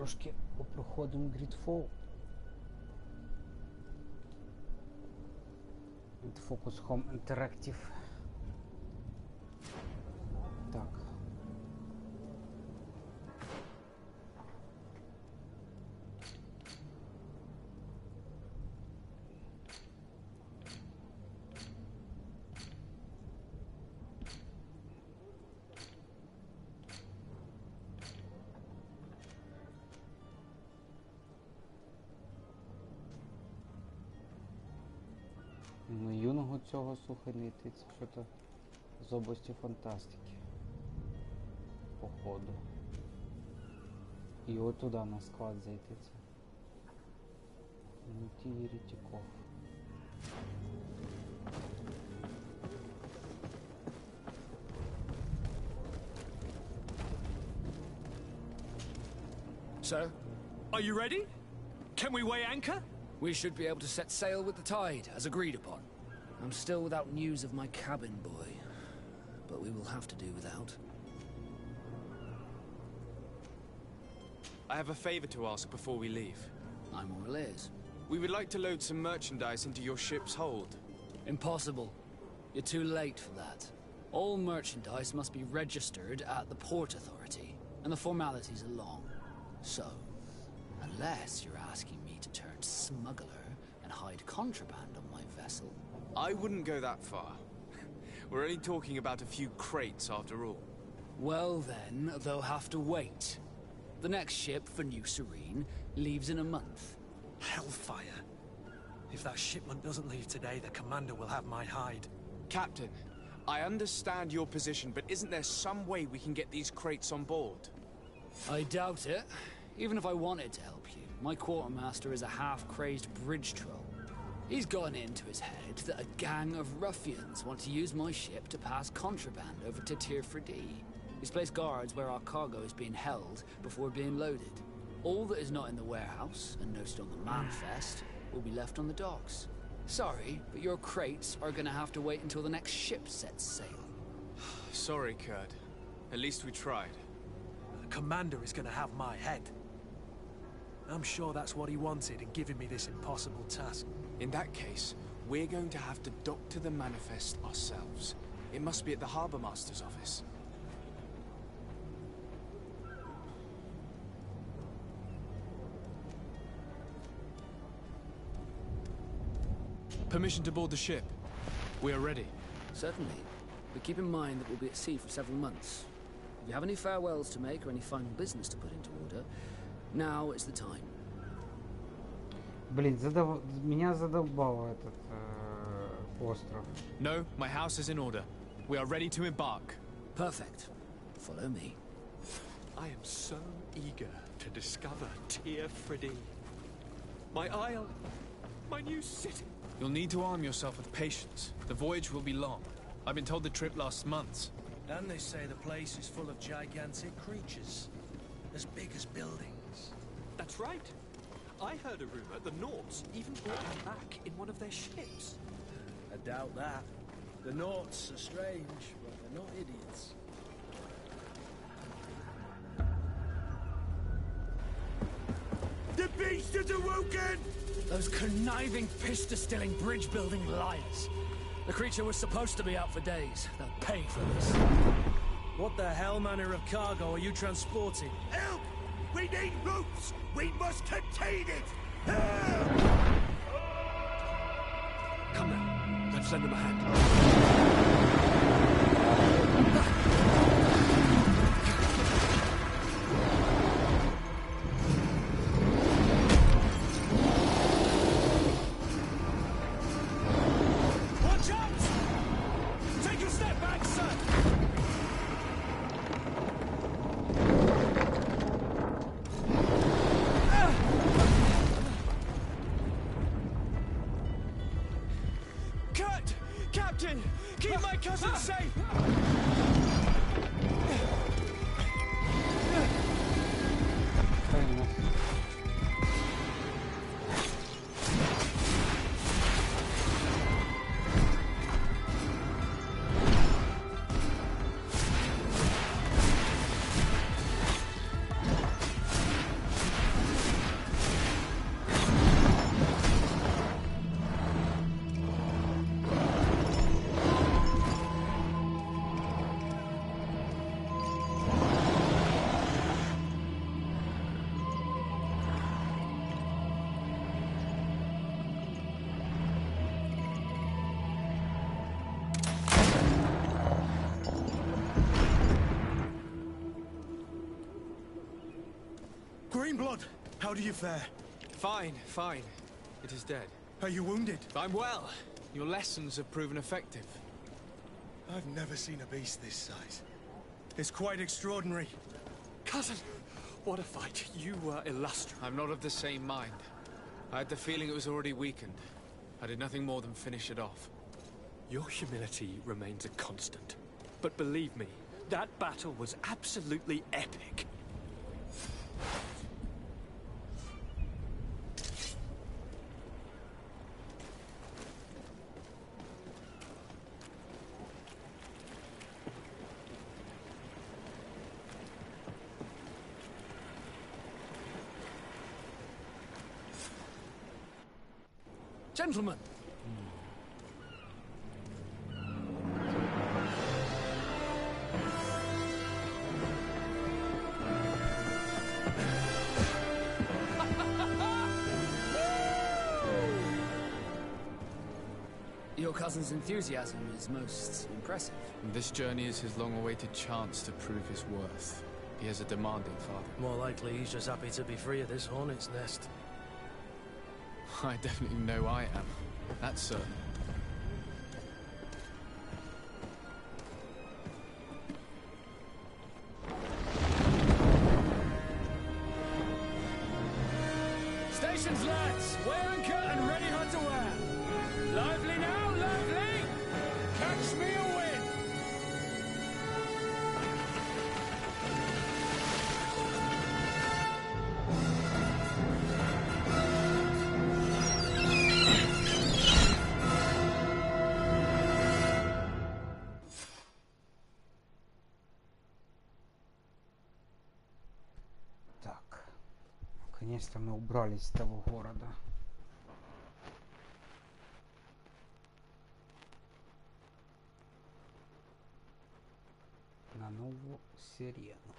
трошки попроходимо ГрiDFALL. Від Focus Home Interactive. Так. Ну, юного цього, слухай, не йти, це що-то з області фантастики. Походу. І от туди на склад зайти це. Ну ті єретиков. So, are you ready? Can we weigh anchor? We should be able to set sail with the tide, as agreed upon. I'm still without news of my cabin boy, but we will have to do without. I have a favor to ask before we leave. I'm all ears. We would like to load some merchandise into your ship's hold. Impossible. You're too late for that. All merchandise must be registered at the Port Authority, and the formalities are long. So, unless you're asking me to turn smuggler and hide contraband on my vessel. I wouldn't go that far. We're only talking about a few crates after all. Well then, they'll have to wait. The next ship for New Serene leaves in a month. Hellfire. If that shipment doesn't leave today, the commander will have my hide. Captain, I understand your position, but isn't there some way we can get these crates on board? I doubt it. Even if I wanted to help you, my quartermaster is a half-crazed bridge troll. He's gotten into his head that a gang of ruffians want to use my ship to pass contraband over to Tier 4D. He's placed guards where our cargo is being held before being loaded. All that is not in the warehouse and noted on the manifest will be left on the docks. Sorry, but your crates are gonna have to wait until the next ship sets sail. Sorry, Kurt. At least we tried. The commander is gonna have my head. I'm sure that's what he wanted in giving me this impossible task. In that case, we're going to have to doctor the manifest ourselves. It must be at the Harbour Master's office. Permission to board the ship. We are ready. Certainly. But keep in mind that we'll be at sea for several months. If you have any farewells to make or any final business to put into order, now is the time. Блин, меня задолбал этот остров. No, my house is in order. We are ready to embark. Perfect. Follow me. I am so eager to discover Tier 4D. My isle, my new city. You'll need to arm yourself with patience. The voyage will be long. I've been told the trip lasts months. And they say the place is full of gigantic creatures, as big as buildings. That's right. I heard a rumor the Nords even brought them back in one of their ships. I doubt that. The Nords are strange, but they're not idiots. The beast is awoken! Those conniving, piss-distilling, bridge-building liars. The creature was supposed to be out for days. They'll pay for this. What the hell manner of cargo are you transporting? Help! We need ropes! We must contain it! Help! Come now, let's lend them a hand. Watch out! Take a step back, sir! Kurt! Captain! Keep my cousin safe! Greenblood, how do you fare? Fine, fine. It is dead. Are you wounded? I'm well. Your lessons have proven effective. I've never seen a beast this size. It's quite extraordinary. Cousin, what a fight. You were illustrious. I'm not of the same mind. I had the feeling it was already weakened. I did nothing more than finish it off. Your humility remains a constant. But believe me, that battle was absolutely epic. Gentlemen! Your cousin's enthusiasm is most impressive. And this journey is his long-awaited chance to prove his worth. He has a demanding father. More likely he's just happy to be free of this hornet's nest. I definitely know I am. That's certain. Stations, lads! Wear and cut and ready hot to wear! Lively now, lively! Catch me a win! Так. Наконец-то мы убрались с того города. На нову сирену.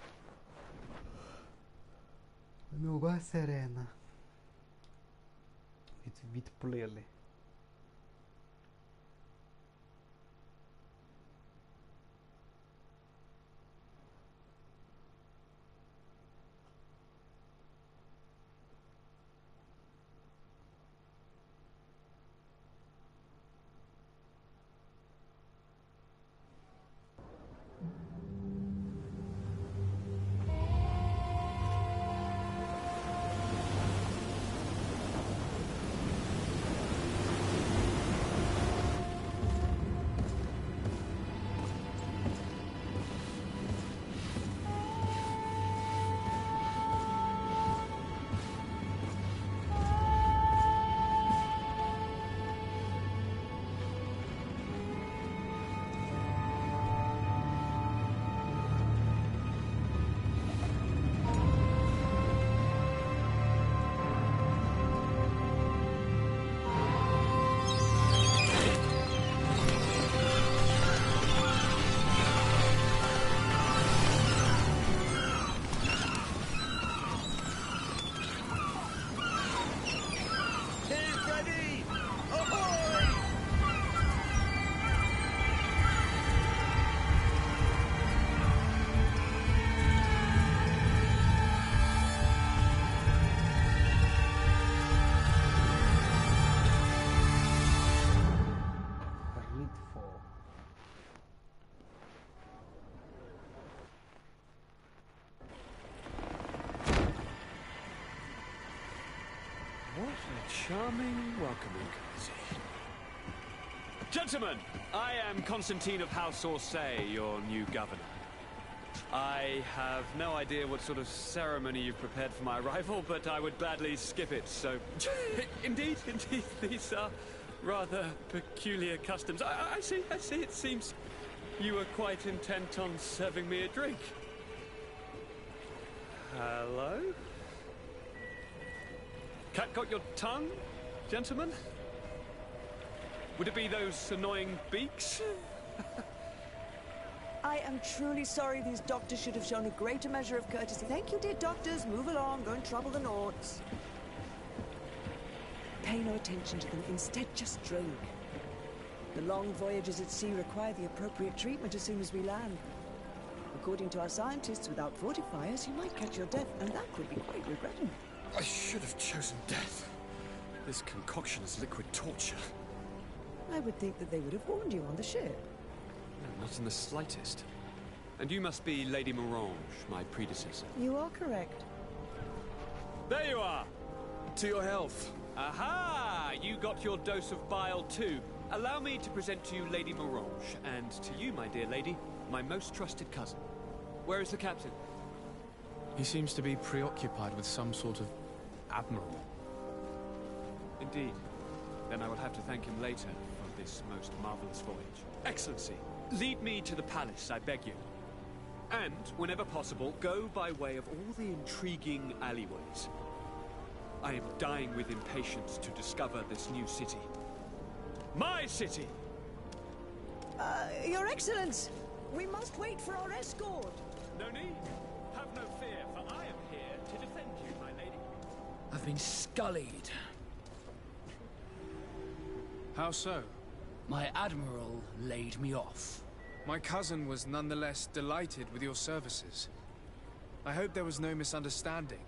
Нова сирена. Відплили. GREDFALL. What a charming welcoming courtesy. Gentlemen, I am Constantine of House Orsay, your new governor. I have no idea what sort of ceremony you've prepared for my arrival, but I would gladly skip it, so... Indeed, these are rather peculiar customs. I see, it seems you were quite intent on serving me a drink. Hello? Cat got your tongue, gentlemen? Would it be those annoying beaks? I am truly sorry. These doctors should have shown a greater measure of courtesy. Thank you, dear doctors. Move along. Don't trouble the Nords. Pay no attention to them. Instead, just drink. The long voyages at sea require the appropriate treatment as soon as we land. According to our scientists, without fortifiers, you might catch your death, and that could be quite regrettable. I should have chosen death. This concoction is liquid torture. I would think that they would have warned you on the ship. No, not in the slightest. And you must be Lady Morange, my predecessor. You are correct. There you are! To your health. Aha! You got your dose of bile too. Allow me to present to you Lady Morange, and to you, my dear lady, my most trusted cousin. Where is the captain? He seems to be preoccupied with some sort of admiral. Indeed. Then I will have to thank him later for this most marvelous voyage. Excellency, lead me to the palace, I beg you. And, whenever possible, go by way of all the intriguing alleyways. I am dying with impatience to discover this new city. My city! Your Excellence! We must wait for our escort! No need. Have no fear, for I am here to defend you, my lady. I've been scullied. How so? My admiral laid me off. My cousin was nonetheless delighted with your services. I hope there was no misunderstanding.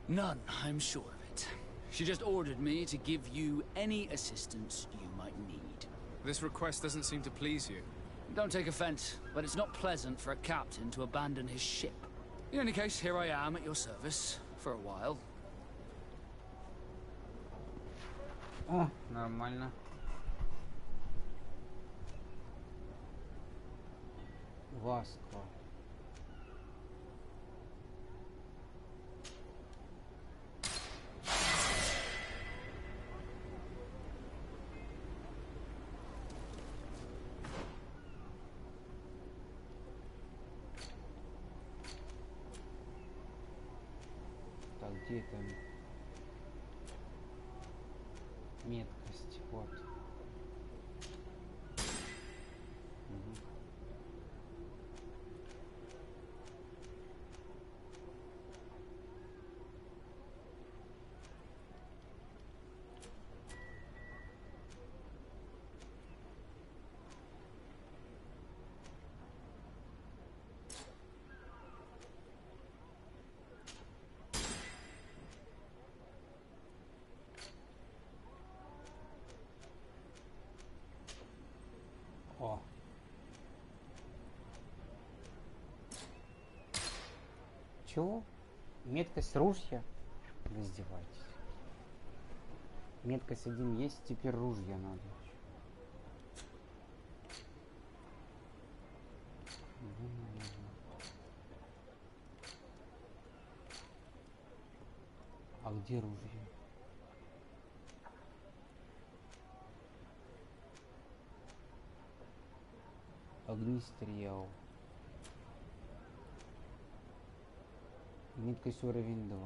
None, I'm sure of it. She just ordered me to give you any assistance you might need. This request doesn't seem to please you. Don't take offense, but it's not pleasant for a captain to abandon his ship. In any case, here I am at your service, for a while. О, нормально. Васко. Так, где это меткость? Вот. Мгм. О. Чего? Меткость ружья? Вы издеваетесь. Меткость один есть, теперь ружья надо. А где ружье? Огнестрел. Меткость уровень 2.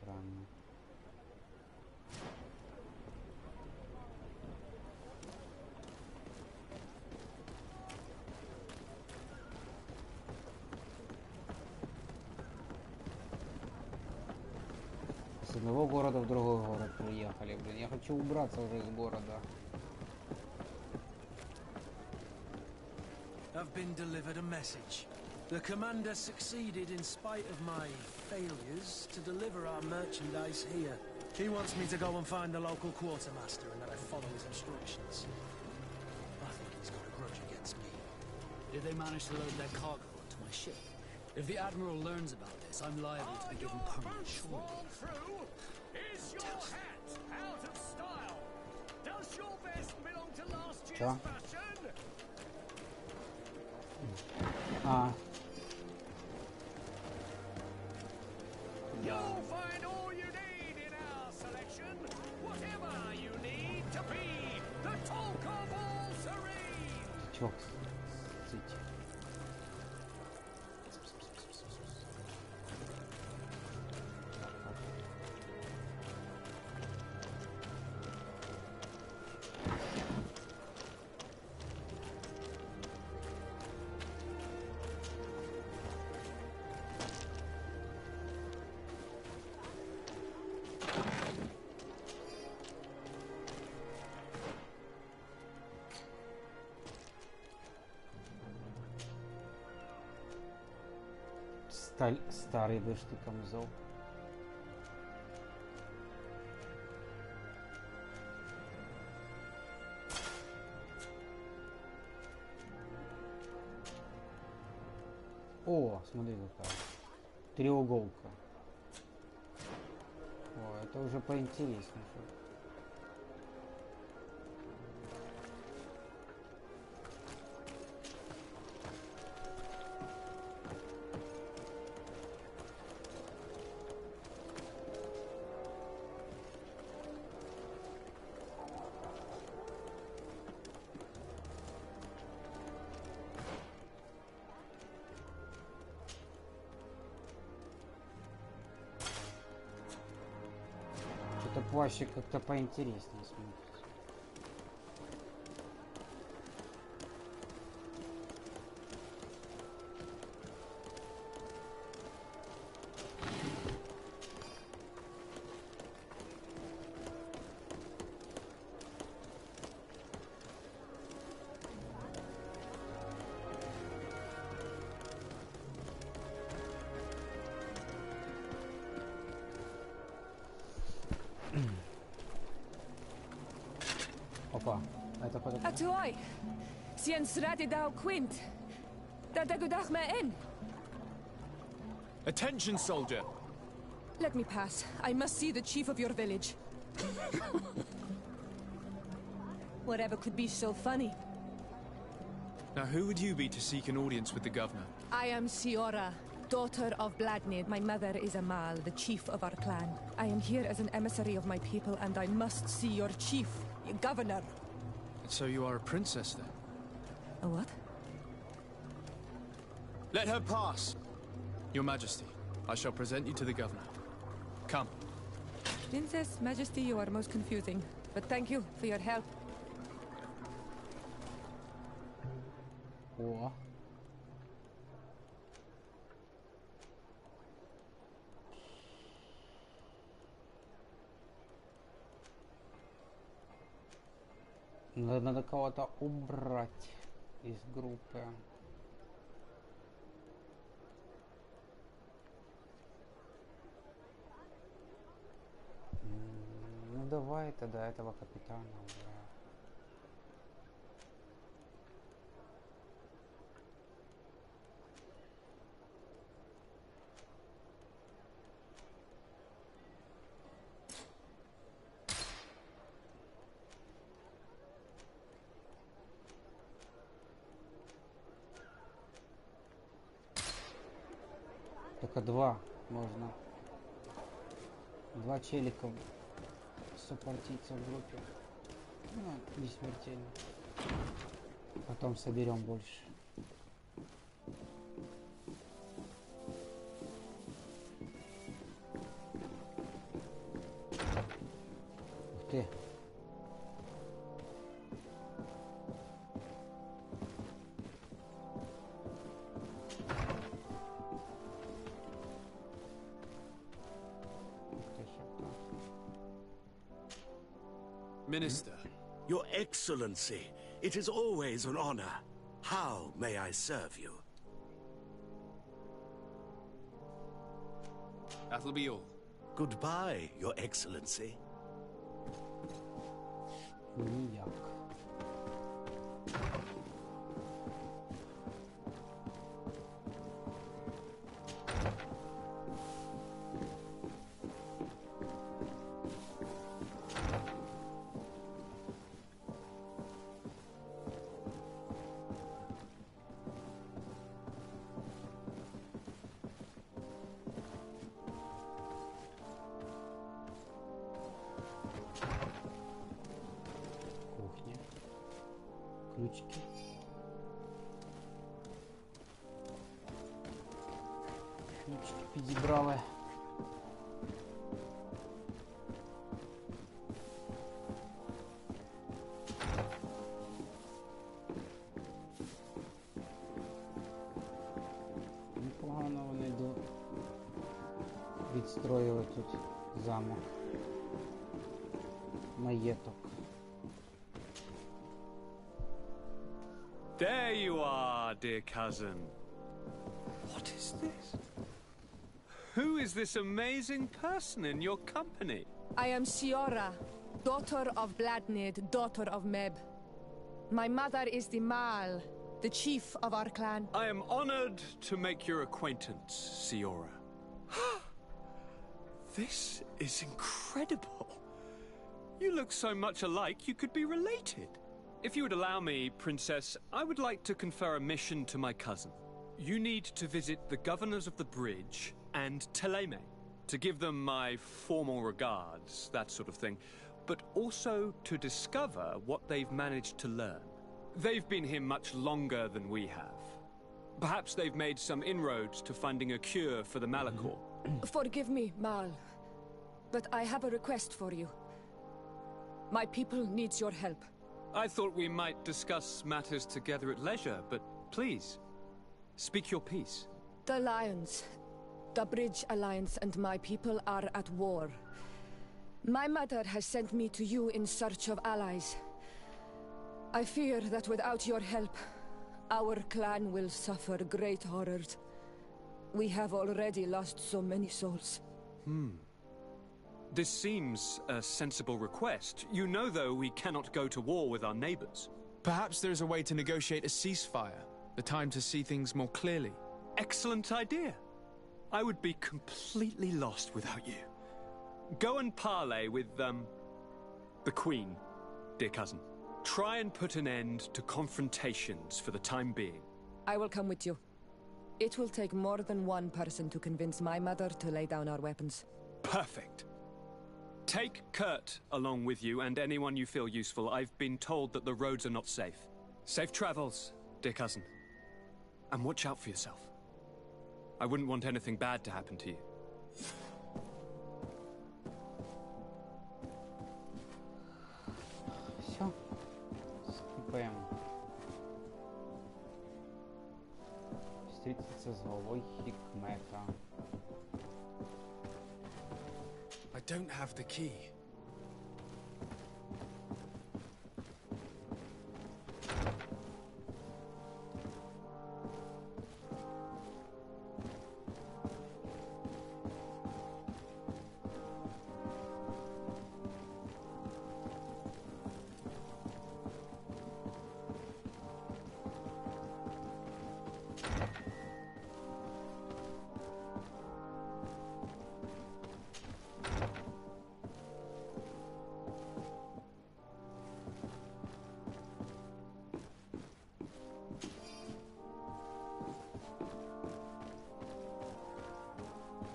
Странно. С одного города в другой город приехали, блин. Я хочу убраться уже из города. I've been delivered a message. The commander succeeded in spite of my failures to deliver our merchandise here. He wants me to go and find the local quartermaster and that I follow his instructions. I think he's got a grudge against me. Did they manage to load their cargo onto my ship? If the Admiral learns about this, I'm liable to be given permanent shore leave. Is your hat out of style? Does your vest belong to last year's Чё? fashion? А. You'll find all you need in our selection. Whatever you need to be the talk of all serene. Чё? Сидите. Старий вишний камзол. О, смотри какая. Треуголка. О, это уже поинтереснее. Что-то плащик как-то поинтереснее смотрится. Опа, это куда? Atuai, sien srati dau quint. Da dagudach me in. Attention, soldier! Let me pass. I must see the chief of your village. Whatever could be so funny. Now, who would you be to seek an audience with the governor? I am Siora, daughter of BattleNet. My mother is Amal, the chief of our clan. I am here as an emissary of my people, and I must see your chief, your governor. So you are a princess, then? A what? Let her pass! Your Majesty, I shall present you to the governor. Come. Princess, Majesty, you are most confusing. But thank you for your help. О. Надо кого-то убрать из группы. Ну давай тогда этого капитана убираем. Только два можно. Два челика сопартиться в группе. Ну, не смертельно. Потом соберем больше. Ух ты. Minister. Your Excellency, it is always an honor. How may I serve you? That'll be all. Goodbye, Your Excellency. Ніяк. Кухня. Ключики. Ключики підібрали. Непогано вони відстроїли тут замок. Маєток. There you are, dear cousin. What is this? Who is this amazing person in your company? I am Siora, daughter of Bladnid, daughter of Meb. My mother is the Mal, the chief of our clan. I am honored to make your acquaintance, Siora. This is incredible. You look so much alike you could be related. If you would allow me, Princess, I would like to confer a mission to my cousin. You need to visit the governors of the bridge and Teleme to give them my formal regards, that sort of thing, but also to discover what they've managed to learn. They've been here much longer than we have. Perhaps they've made some inroads to finding a cure for the Malachor. Forgive me, Mal, but I have a request for you. My people needs your help. I thought we might discuss matters together at leisure, but please, speak your piece. The Lions, the Bridge Alliance and my people are at war. My mother has sent me to you in search of allies. I fear that without your help, our clan will suffer great horrors. We have already lost so many souls. This seems a sensible request. You know, though, we cannot go to war with our neighbors. Perhaps there's a way to negotiate a ceasefire. The time to see things more clearly. Excellent idea. I would be completely lost without you. Go and parley with, the Queen, dear cousin. Try and put an end to confrontations for the time being. I will come with you. It will take more than one person to convince my mother to lay down our weapons. Perfect. Take Kurt along with you and anyone you feel useful. I've been told that the roads are not safe. Safe travels, dear cousin. And watch out for yourself. I wouldn't want anything bad to happen to you. Все. Скипаем. Встретиться с главой Хикмета. I don't have the key.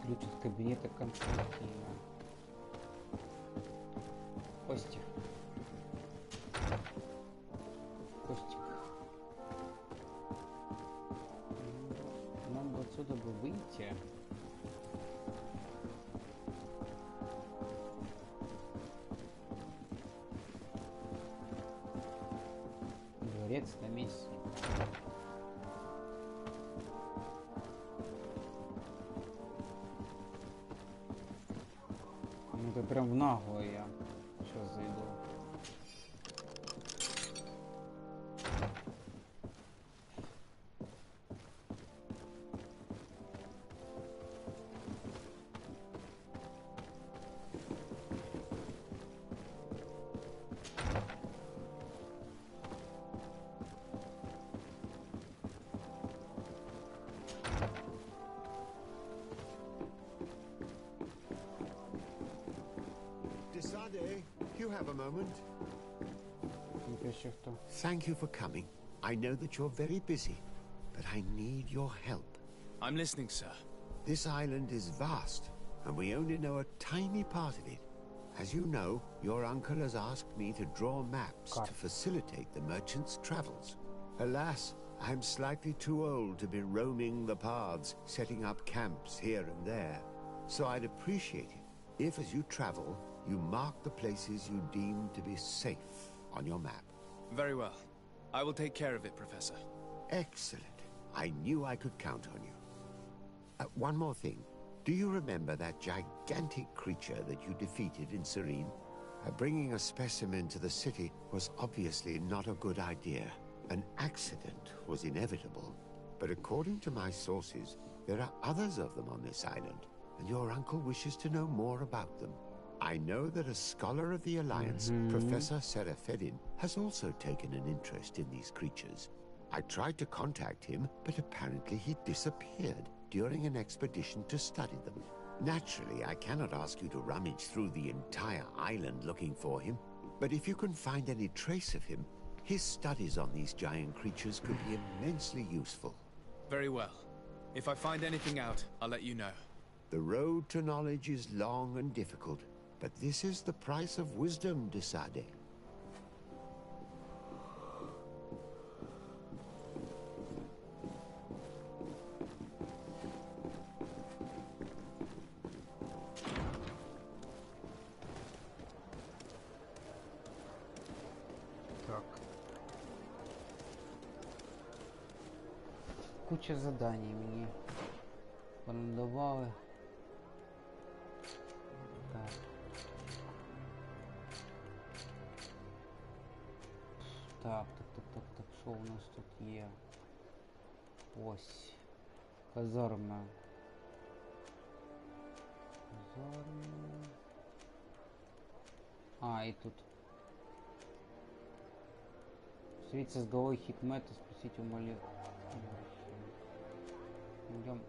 Ключ от кабинета Константина. Костя. Костик. Нам бы отсюда бы выйти. Дворец наместника. Это прям в нагло я сейчас зайду. You have a moment? Thank you for coming. I know that you're very busy, but I need your help. I'm listening, sir. This island is vast, and we only know a tiny part of it. As you know, your uncle has asked me to draw maps to facilitate the merchants' travels. Alas, I'm slightly too old to be roaming the paths, setting up camps here and there. So I'd appreciate it if, as you travel, you mark the places you deem to be safe on your map. Very well. I will take care of it, Professor. Excellent. I knew I could count on you. One more thing. Do you remember that gigantic creature that you defeated in Serene? Bringing a specimen to the city was obviously not a good idea. An accident was inevitable. But according to my sources, there are others of them on this island. and your uncle wishes to know more about them. I know that a scholar of the Alliance, Professor Serafedin, has also taken an interest in these creatures. I tried to contact him, but apparently he disappeared during an expedition to study them. Naturally, I cannot ask you to rummage through the entire island looking for him, but if you can find any trace of him, his studies on these giant creatures could be immensely useful. Very well. If I find anything out, I'll let you know. The road to knowledge is long and difficult, but this is the price of wisdom, Desade. Так. Куча заданий мені понадавали. Так. Так, що у нас тут є? Ось. Казарма. А, и тут. Встретиться с головой Хикмета, спросить у Мали. Идем.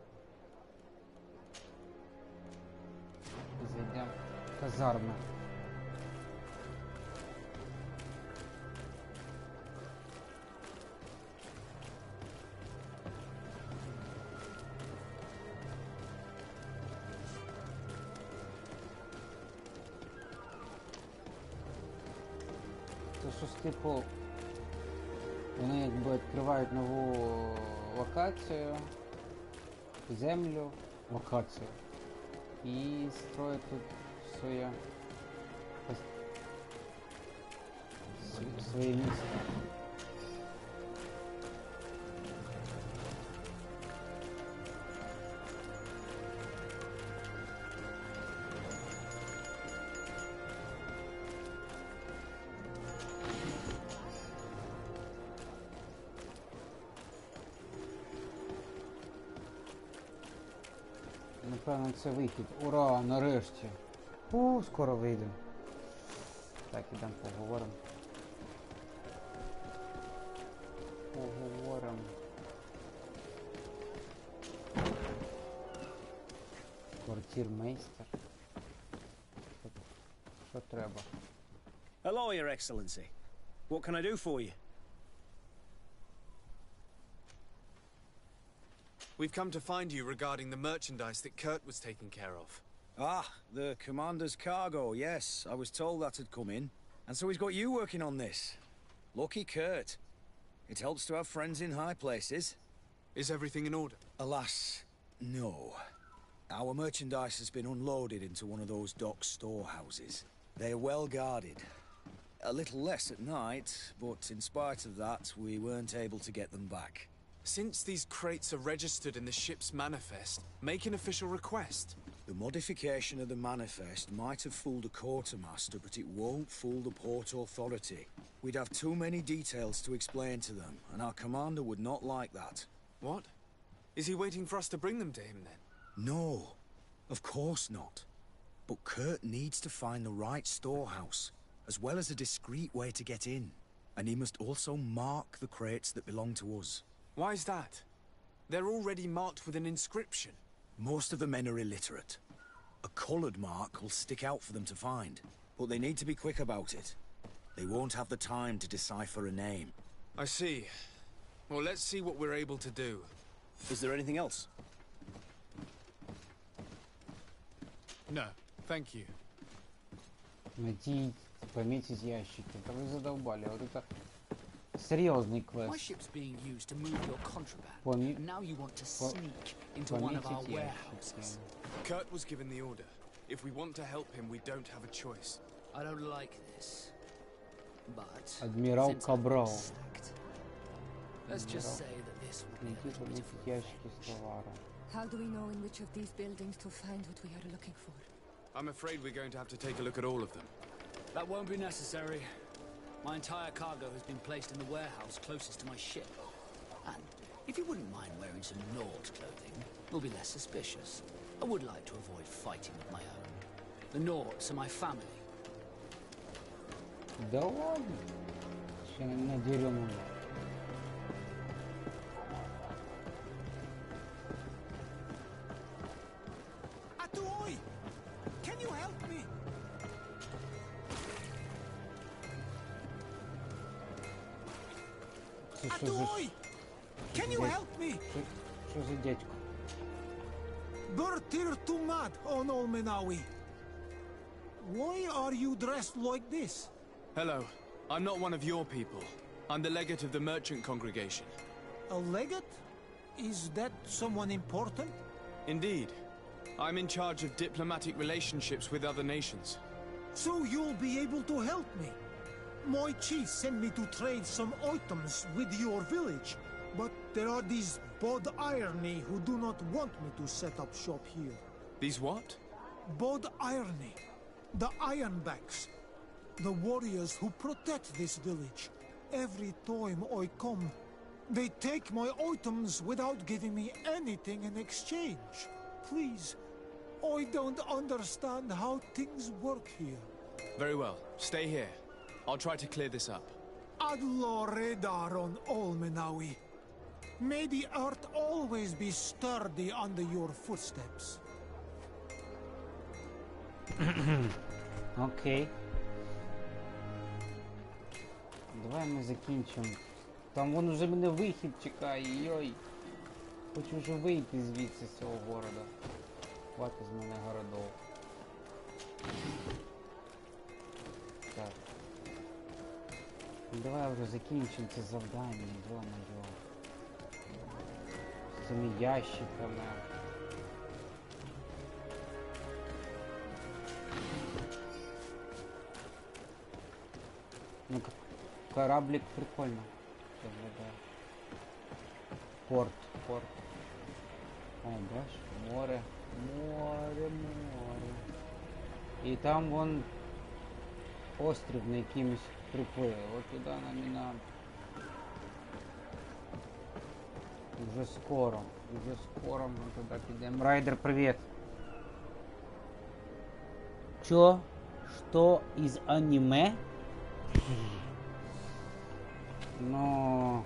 Зайдем в казарму. Це щось типу, вони якби відкривають нову локацію, землю, локацію і строять тут своє місто. Напевно, це вихід. Ура, нарешті. Скоро вийдемо. Так, ідемо поговоримо. Квартирмейстер. Що треба? Hello, Your Excellency. What can I do for you? We've come to find you regarding the merchandise that Kurt was taking care of. Ah, the commander's cargo, yes. I was told that had come in. And so he's got you working on this. Lucky Kurt. It helps to have friends in high places. Is everything in order? Alas, no. Our merchandise has been unloaded into one of those dock storehouses. They are well guarded. A little less at night, but in spite of that, we weren't able to get them back. Since these crates are registered in the ship's manifest, make an official request. The modification of the manifest might have fooled a quartermaster, but it won't fool the Port Authority. We'd have too many details to explain to them, and our commander would not like that. What? Is he waiting for us to bring them to him, then? No, of course not. But Kurt needs to find the right storehouse, as well as a discreet way to get in. And he must also mark the crates that belong to us. Why is that? They're already marked with an inscription. Most of the men are illiterate. A coloured mark will stick out for them to find, but they need to be quick about it. They won't have the time to decipher a name. I see. Well, let's see what we're able to do. Is there anything else? No, thank you. Найти, пометить ящики. Да вы задолбали. Вот это серьезный квест. My ship's being used to move your contraband, and now you want to sneak into one of our warehouses. Kurt was given the order. If we want to help him, we don't have a choice. I don't like this, but Адмирал Кабрал. Let's just say that this will be Найти, пометить ящики с товаром. How do we know in which of these buildings to find what we are looking for? I'm afraid we're going to have to take a look at all of them. That won't be necessary. My entire cargo has been placed in the warehouse closest to my ship. And if you wouldn't mind wearing some Nord clothing, we'll be less suspicious. I would like to avoid fighting with my own. The Norts are my family. Да ладно. Сейчас надерем его. Atuoi! Can you help me? Atuoi! Can you help me? Что за дядька? Bertir Tumad on Olmenawi. Why are you dressed like this? Hello. I'm not one of your people. I'm the legate of the merchant congregation. A legate? Is that someone important? Indeed. I'm in charge of diplomatic relationships with other nations. So you'll be able to help me. My chief sent me to trade some items with your village, but there are these Bod Irony who do not want me to set up shop here. These what? Bod Irony. The Ironbacks. The warriors who protect this village. Every time I come, they take my items without giving me anything in exchange. Please, I don't understand how things work here. Very well. Stay here. I'll try to clear this up. Allah Redar on Olmenawi. May the earth always be sturdy under your footsteps. Окей. Давай ми закінчимо. Там вон уже мене вихід чекає, йой. Хочу вже вийти звідси з цього города. Хватить з мене городов. Так. Давай вже закінчимо це завдання, йо-моє. З цими ящиками. Ну, кораблик прикольно выглядает. Порт. О, бачиш, море. И там вон острів на якимось припливе. Вот туда нам и надо. Уже скоро мы туда підемо. Райдер, привет. Чё? Что из аниме? Но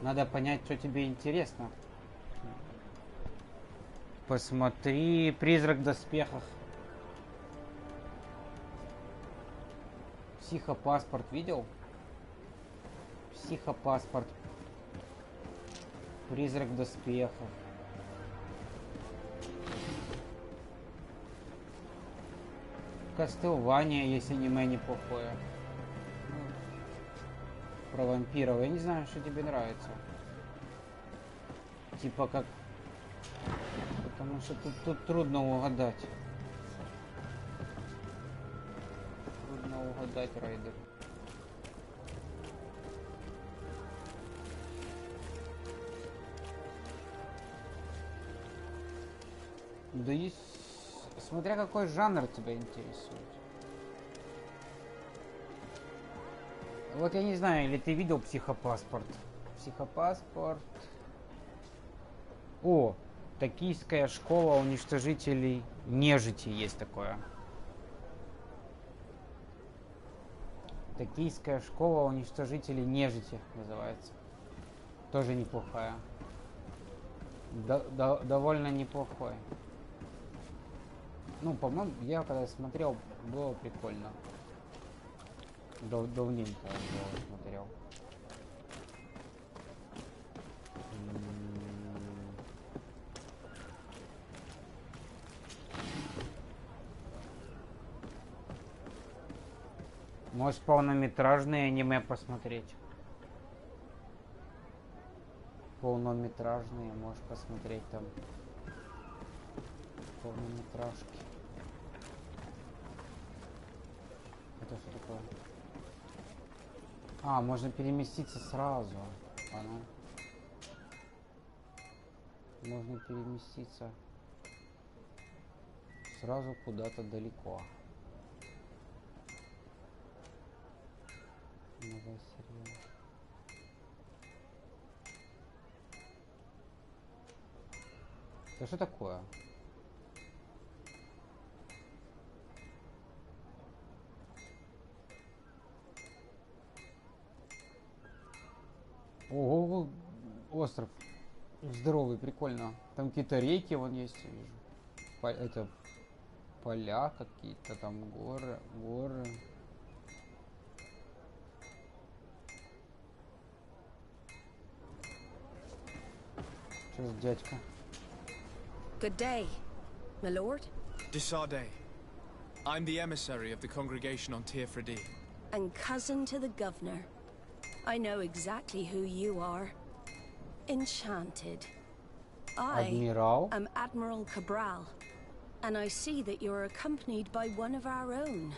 надо понять, что тебе интересно. Посмотри «Призрак в доспехах». Психопаспорт видел? Психопаспорт. «Призрак в доспехах». Castlevania есть аниме неплохое. Про вампиров. Я не знаю, что тебе нравится. Типа как... Потому что тут трудно угадать. Трудно угадать, Райдер. Да есть... Смотря какой жанр тебя интересует. Вот я не знаю, или ты видел «Психопаспорт». «Психопаспорт». О, токийская школа уничтожителей нежити есть такое. Токийская школа уничтожителей нежити называется. Тоже неплохая. Довольно неплохой. Ну, по-моему, я когда смотрел, было прикольно. Давненько я смотрел. Можешь полнометражные аниме посмотреть. Полнометражные можешь посмотреть там. Полнометражки. Это что такое? А, можно переместиться сразу. Понял. Можно переместиться сразу куда-то далеко. Новая серия. Это что такое? остров здоровый, прикольно. Там какие-то реки вон есть, я вижу. Это поля какие-то, там горы. Что за дядька? Good day, my lord. Desarde. I'm the emissary of the congregation on Tier And cousin to the governor. I know exactly who you are. Enchanted. I am Admiral Cabral, and I see that you're accompanied by one of our own.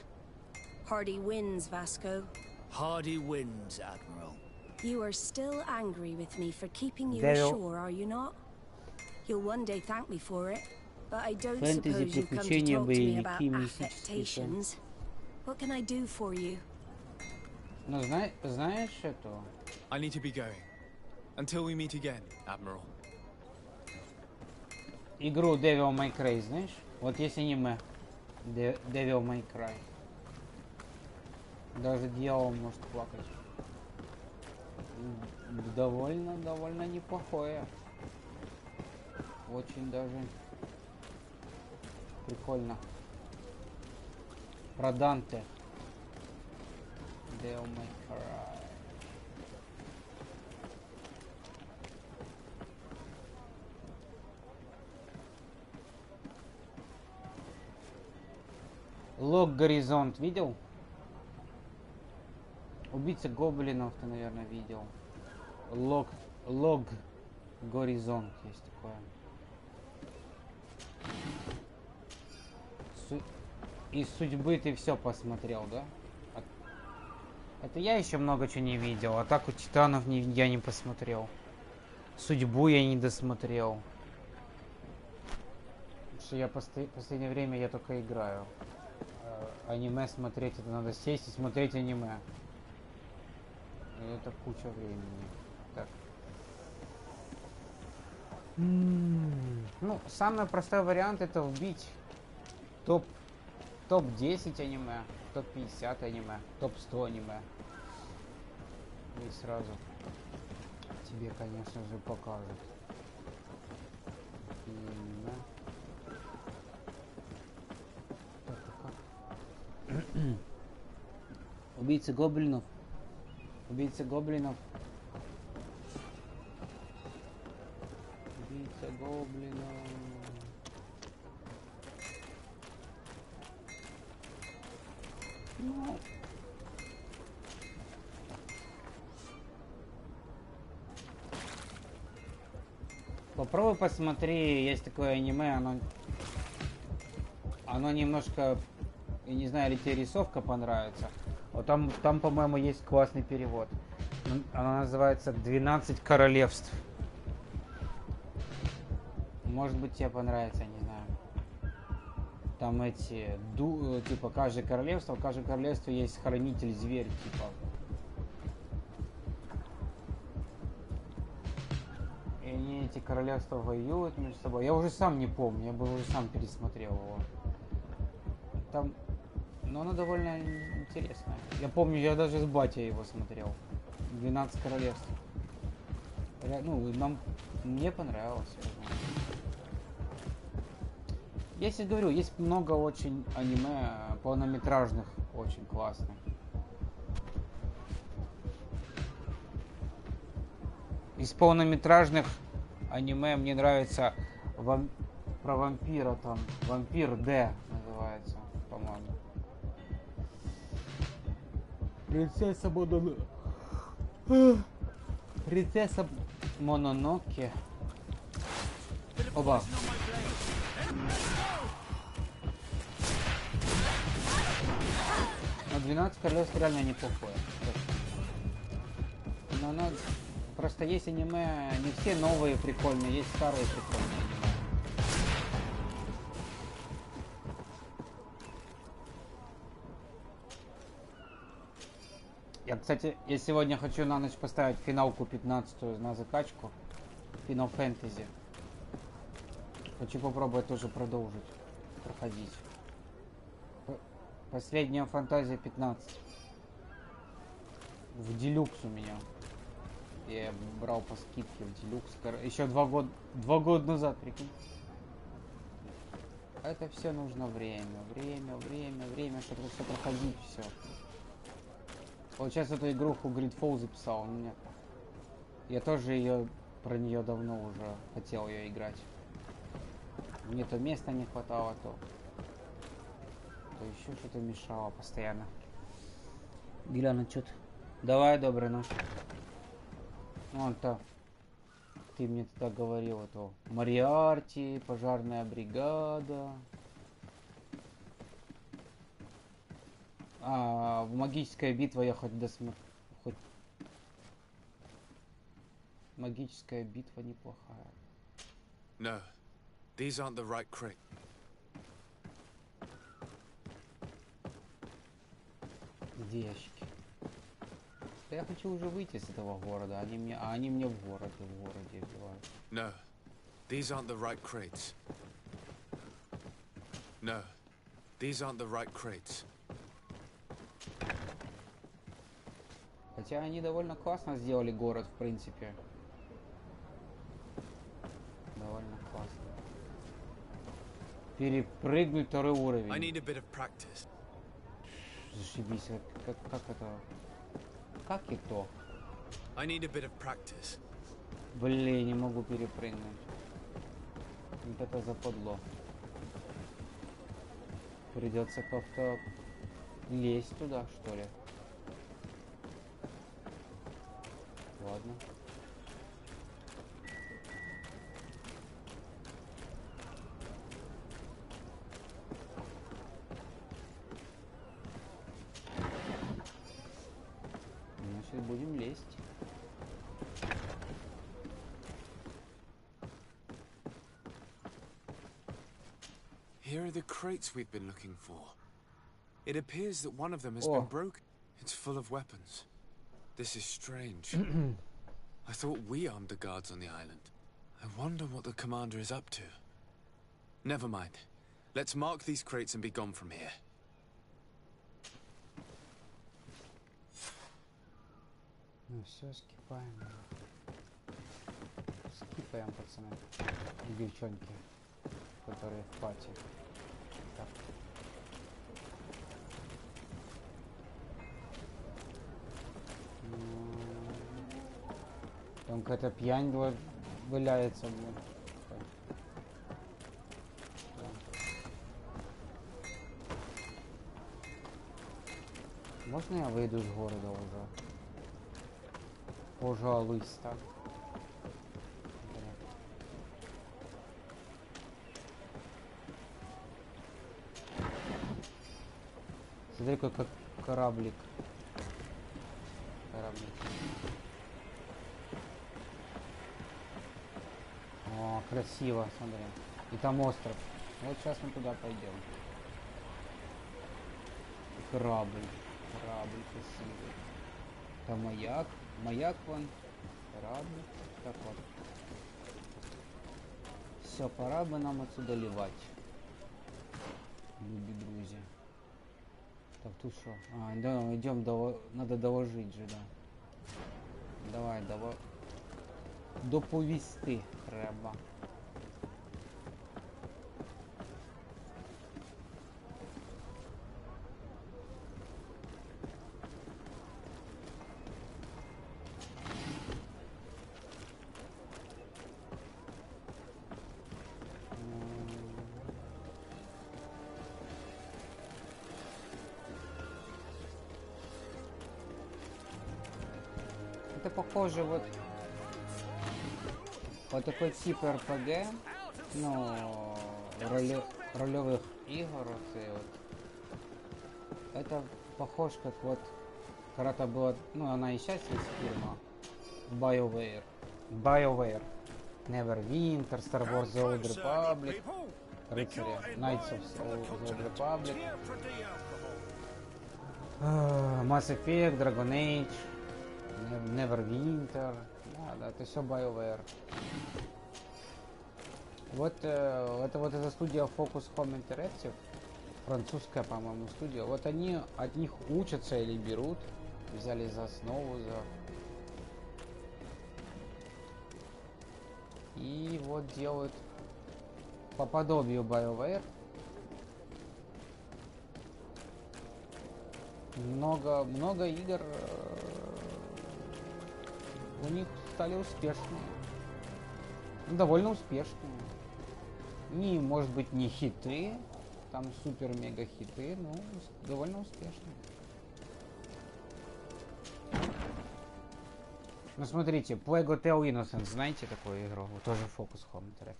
Hardy winds, Vasco. Hardy winds, Admiral. You are still angry with me for keeping you ashore, are you not? You'll one day thank me for it, but I don't suppose you've come to talk to me about affectations. What can I do for you? Ну, знаешь что? I need to be going. Until we meet again, Admiral. Игру Devil May Cry, знаешь? Вот есть аниме Devil May Cry. Даже дьявол может плакать. Довольно неплохое. Очень даже прикольно. Про Данте. Devil May Cry. Лог Горизонт видел? Убийца гоблинов ты, наверное, видел. Лог Горизонт есть такое. Из судьбы ты все посмотрел, да? Это я еще много чего не видел. Атаку титанов я не посмотрел. Судьбу я не досмотрел. Потому что я последнее время я только играю. Аниме смотреть, это надо сесть и смотреть аниме. И это куча времени. Так. Ну, самый простой вариант это вбить топ-10 аниме, топ-50 аниме, топ-100 аниме. И сразу тебе, конечно же, покажут. Аниме. Убийца гоблинов. Убийца гоблинов. Убийца гоблинов. Ну. Попробуй посмотри, есть такое аниме, оно немножко, я не знаю, ли тебе рисовка понравится. Вот там по-моему, есть классный перевод. Она называется «12 королевств». Может быть, тебе понравится, не знаю. Там эти, типа, в каждом королевстве есть хранитель-зверь, типа. И они, эти королевства, воюют между собой. Я уже сам не помню, я бы уже сам пересмотрел его. Там... Но оно довольно интересное. Я помню, я даже с батей его смотрел. 12 королевств. Ну, мне понравилось. Я себе говорю, есть много очень аниме полнометражных, очень классных. Из полнометражных аниме мне нравится про вампира там. Вампир Д называется, по-моему. Принцесса Мононоке. Оба. Но 12 королевств реально неплохое. Но оно... Просто есть аниме, не все новые прикольные, есть старые прикольные аниме. Кстати, я сегодня хочу на ночь поставить финалку 15-ю на закачку. Final Fantasy. Хочу попробовать тоже продолжить проходить. Последняя фантазия 15. В делюкс у меня. Я брал по скидке в Делюкс. Еще 2 года назад, прикинь. Это все нужно время, чтобы все проходить, все. Вот сейчас эту игруху ГрiдФалл записал. Я тоже про нее давно уже хотел ее играть. Мне то места не хватало, то еще что-то мешало постоянно. Гляну, что-то. Давай, доброй ночи. Вон-то. Ты мне тогда говорил, это Мариарти, пожарная бригада. А, магическая битва я хоть досмотрел. Магическая битва неплохая. No, these aren't the right crate. Где ящики? Да я хочу уже выйти с этого города, они мне в городе вбивают. No, these aren't the right crates. No, these aren't the right crates. Хотя они довольно классно сделали город, в принципе. Довольно классно. Перепрыгнуть второй уровень. I need a bit of practice. Зашибись, как это? Как и то? I need a bit of practice. Блин, не могу перепрыгнуть. Вот это западло. Придется как-то лезть туда, что ли. Ладно. Значит, будем лезть. Here are the crates we've been looking for. It appears that one of them has been broken. It's full of weapons. This is strange. I thought we armed the guards on the island. I wonder what the commander is up to. Never mind. Let's mark these crates and be gone from here. Ну все, скипаем. Скипаем, пацаны. И девчонки, которые в пати. Так. Там какая-то пьянь валяется. Можно я выйду из города уже? Пожалуйста. Смотри, как кораблик. О, красиво, смотри. И там остров. Вот сейчас мы туда пойдем. Корабль красивый. Там маяк вон. Корабль. Так вот. Все, пора бы нам отсюда ливать. Люби, друзья. Так, тут что? А, да, идем, надо доложить же, да. Давай, доповісти треба. Это похоже вот такой тип РПГ, ну, ролевых игр, вот. Это похож как вот когда-то было, ну, она и сейчас есть фирма BioWare, Neverwinter, Star Wars The Old Republic, рыцари, Knights of the Old Republic, Mass Effect, Dragon Age, Neverwinter, да, это все BioWare. Вот это вот эта студия Focus Home Interactive, французская, по-моему, студия. Вот они от них учатся или берут, взяли за основу, И вот делают по подобию BioWare. Много игр у них стали успешными. Довольно успешными. Не, может быть, не хиты, там супер-мега хиты, но довольно успешные. Ну смотрите, Plague Hotel Innocence, знаете такую игру? Тоже Focus Home Interactive.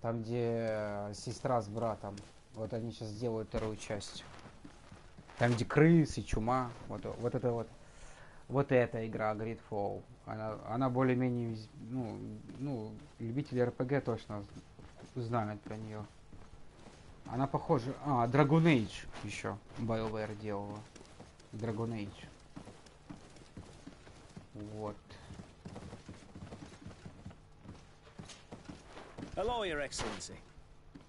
Там, где сестра с братом. Вот они сейчас делают вторую часть. Там, где крысы, чума. Вот это вот. Вот эта игра, GREDFALL. Она более-менее... Ну, любители RPG точно знают про нее. Она похожа... Dragon Age еще BioWare делала. Dragon Age. Вот. Hello, Your Excellency.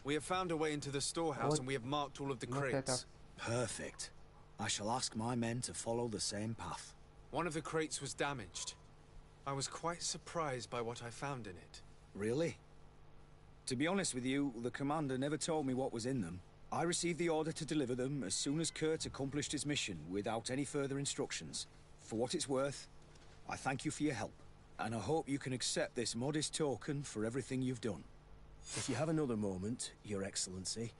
We have found a way into the storehouse and we have marked all of the crates. Perfect. I shall ask my men to follow the same path. One of the crates was damaged. I was quite surprised by what I found in it. Really? To be honest with you, the commander never told me what was in them. I received the order to deliver them as soon as Kurt accomplished his mission, without any further instructions. For what it's worth, I thank you for your help, and I hope you can accept this modest token for everything you've done. If you have another moment, Your Excellency,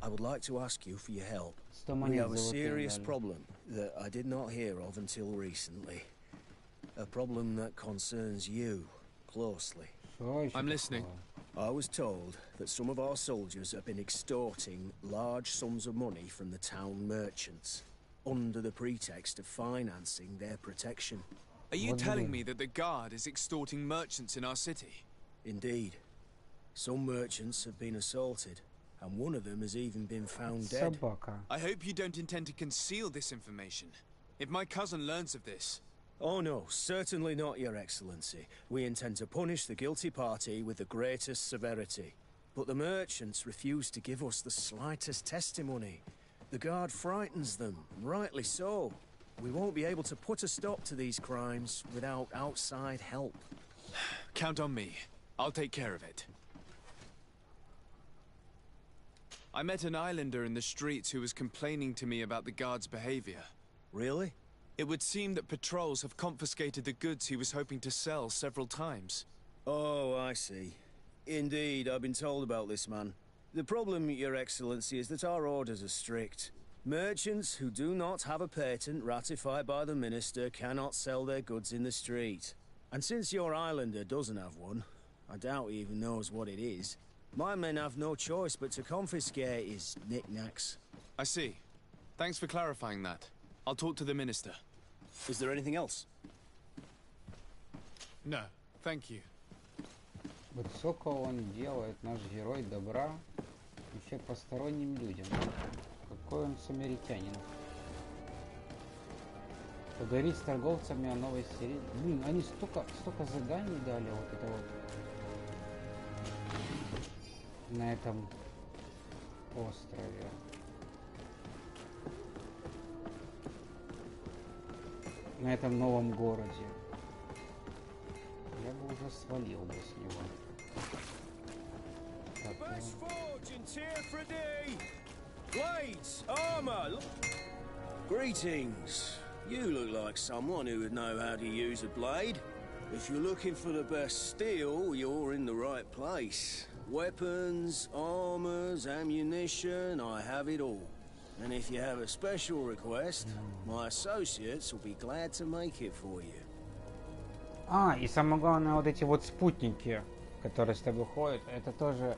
I would like to ask you for your help. We have a serious problem that I did not hear of until recently. A problem that concerns you closely. I'm listening. I was told that some of our soldiers have been extorting large sums of money from the town merchants, under the pretext of financing their protection. Are you telling me that the guard is extorting merchants in our city? Indeed. Some merchants have been assaulted, and one of them has even been found dead. I hope you don't intend to conceal this information. If my cousin learns of this... Oh no, certainly not, Your Excellency. We intend to punish the guilty party with the greatest severity. But the merchants refuse to give us the slightest testimony. The guard frightens them, rightly so. We won't be able to put a stop to these crimes without outside help. Count on me. I'll take care of it. I met an islander in the streets who was complaining to me about the guard's behavior. Really? It would seem that patrols have confiscated the goods he was hoping to sell several times. Oh, I see. Indeed, I've been told about this man. The problem, Your Excellency, is that our orders are strict. Merchants who do not have a patent ratified by the minister cannot sell their goods in the street. And since your islander doesn't have one, I doubt he even knows what it is, my men have no choice but to confiscate his knickknacks. I see. Thanks for clarifying that. I'll talk to the minister. Is there anything else? No, thank you. Вот сколько он делает, наш герой, добра еще посторонним людям. Какой он самаритянин. Поговорить с торговцами о новой серии. Блин, они столько заданий дали вот это вот. На этом острове. На этом новом городе. Я бы уже свалил бы с него. Blades, armor. Greetings. You look like someone who would know how to use a blade. If you're looking for the best steel, you're in the right place. Weapons, armors, ammunition, I have it all. And if you have a special request, my associates will be glad to make it for you. И самое главное, вот эти вот спутники, которые с тобой ходят, это тоже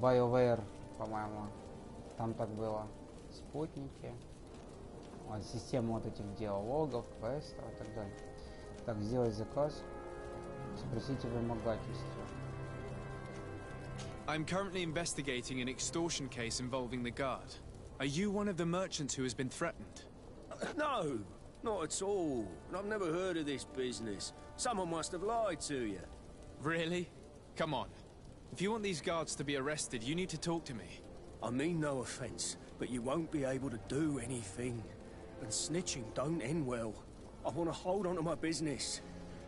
BioWare, по-моему, там так было. Спутники, вот, система вот этих диалогов, квестов и так далее. Так, сделать заказ, спросите вымогательство. I'm currently investigating an extortion case involving the guard. Are you one of the merchants who has been threatened? No, not at all. I've never heard of this business. Someone must have lied to you. Really? Come on. If you want these guards to be arrested, you need to talk to me. I mean no offense, but you won't be able to do anything. And snitching don't end well. I want to hold on to my business.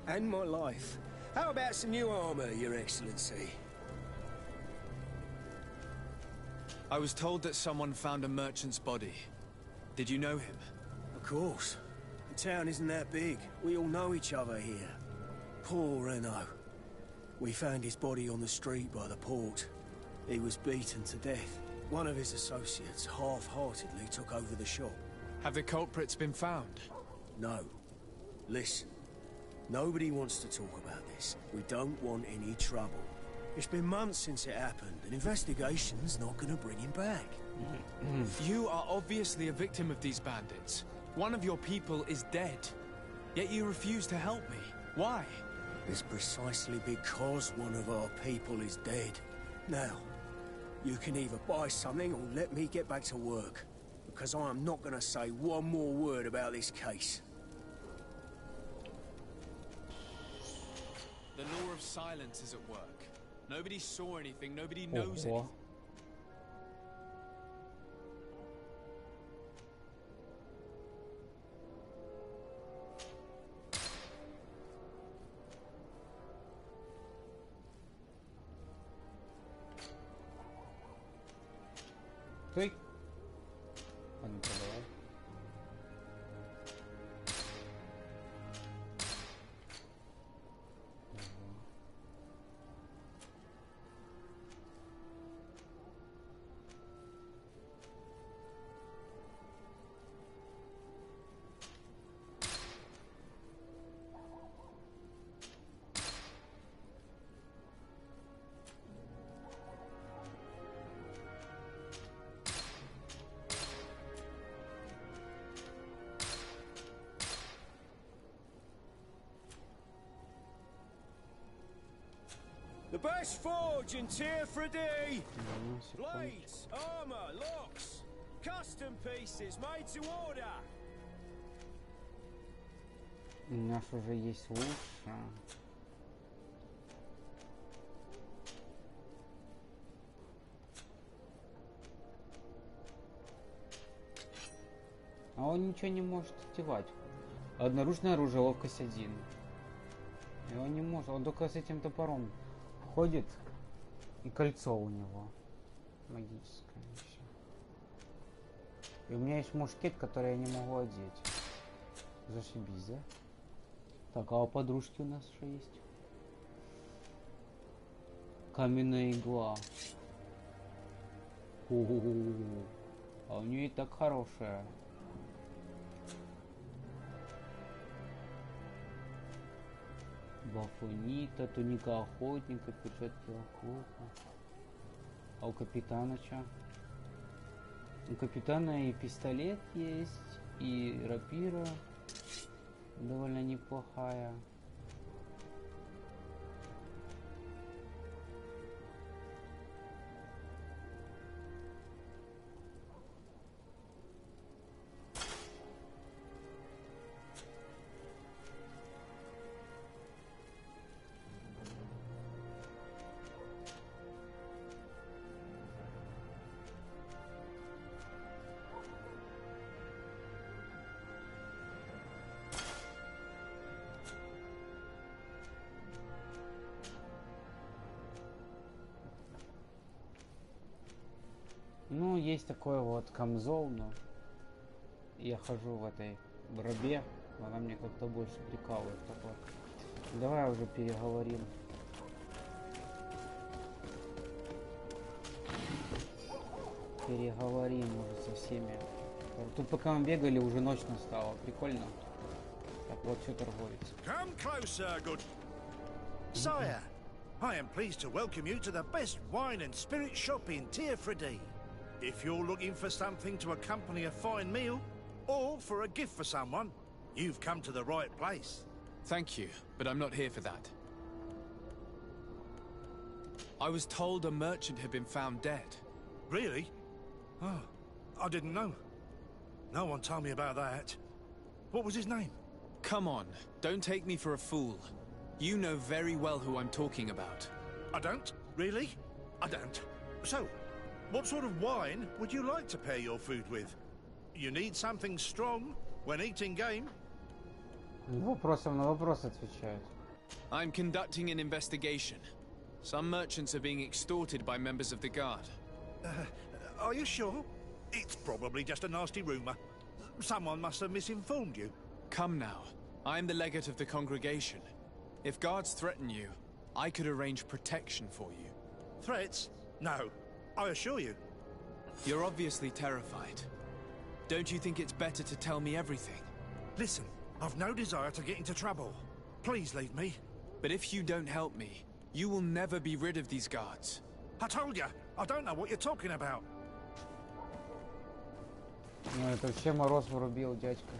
And my life. How about some new armor, Your Excellency? I was told that someone found a merchant's body. Did you know him? Of course. The town isn't that big. We all know each other here. Poor Renault. We found his body on the street by the port. He was beaten to death. One of his associates half-heartedly took over the shop. Have the culprits been found? No. Listen. Nobody wants to talk about this. We don't want any trouble. It's been months since it happened. An investigation's not gonna bring him back. You are obviously a victim of these bandits. One of your people is dead. Yet you refuse to help me. Why? It's precisely because one of our people is dead. Now, you can either buy something or let me get back to work. Because I am not gonna say one more word about this case. The law of silence is at work. Nobody saw anything, nobody knows anything. Стой. А ну-ка, давай. The best forge in Tier 3D! Blades, armor, locks, custom pieces made to order! У нас уже есть лучше. А он ничего не может одевать. Одноручное оружие, ловкость 1. И он не может, он только с этим топором ходит, и кольцо у него магическое. И у меня есть мушкет, который я не могу одеть. Зашибись, да? Так, а у подружки у нас что есть? Каменная игла. А у нее и так хорошая. Бафонита, туника охотника, перчатки охотника. А у капитана что? У капитана и пистолет есть, и рапира довольно неплохая. Ну, есть такой вот камзол, но я хожу в этой бробе, она мне как-то больше прикалывает такой. Давай уже переговорим. Переговорим уже со всеми. Тут пока мы бегали, уже ночь настала. Прикольно. Так, вот что торговец. Come closer, good sire. I am pleased to welcome you to the best wine and spirit shop in Tier 3D. If you're looking for something to accompany a fine meal, or for a gift for someone, you've come to the right place. Thank you, but I'm not here for that. I was told a merchant had been found dead. Really? Oh, I didn't know. No one told me about that. What was his name? Come on, don't take me for a fool. You know very well who I'm talking about. I don't? Really? I don't. So, what sort of wine would you like to pair your food with? You need something strong when eating game? Вопросом на вопрос отвечают. I'm conducting an investigation. Some merchants are being extorted by members of the guard. Are you sure? It's probably just a nasty rumor. Someone must have misinformed you. Come now. I'm the legate of the congregation. If guards threaten you, I could arrange protection for you. Threats? No, I assure you. You're obviously terrified. Don't you think it's better to tell me everything? Listen, I've no desire to get into trouble. Please leave me. But if you don't help me, you will never be rid of these guards. I told you, I don't know what you're talking about. Ну это вообще мороз врубил, дядька.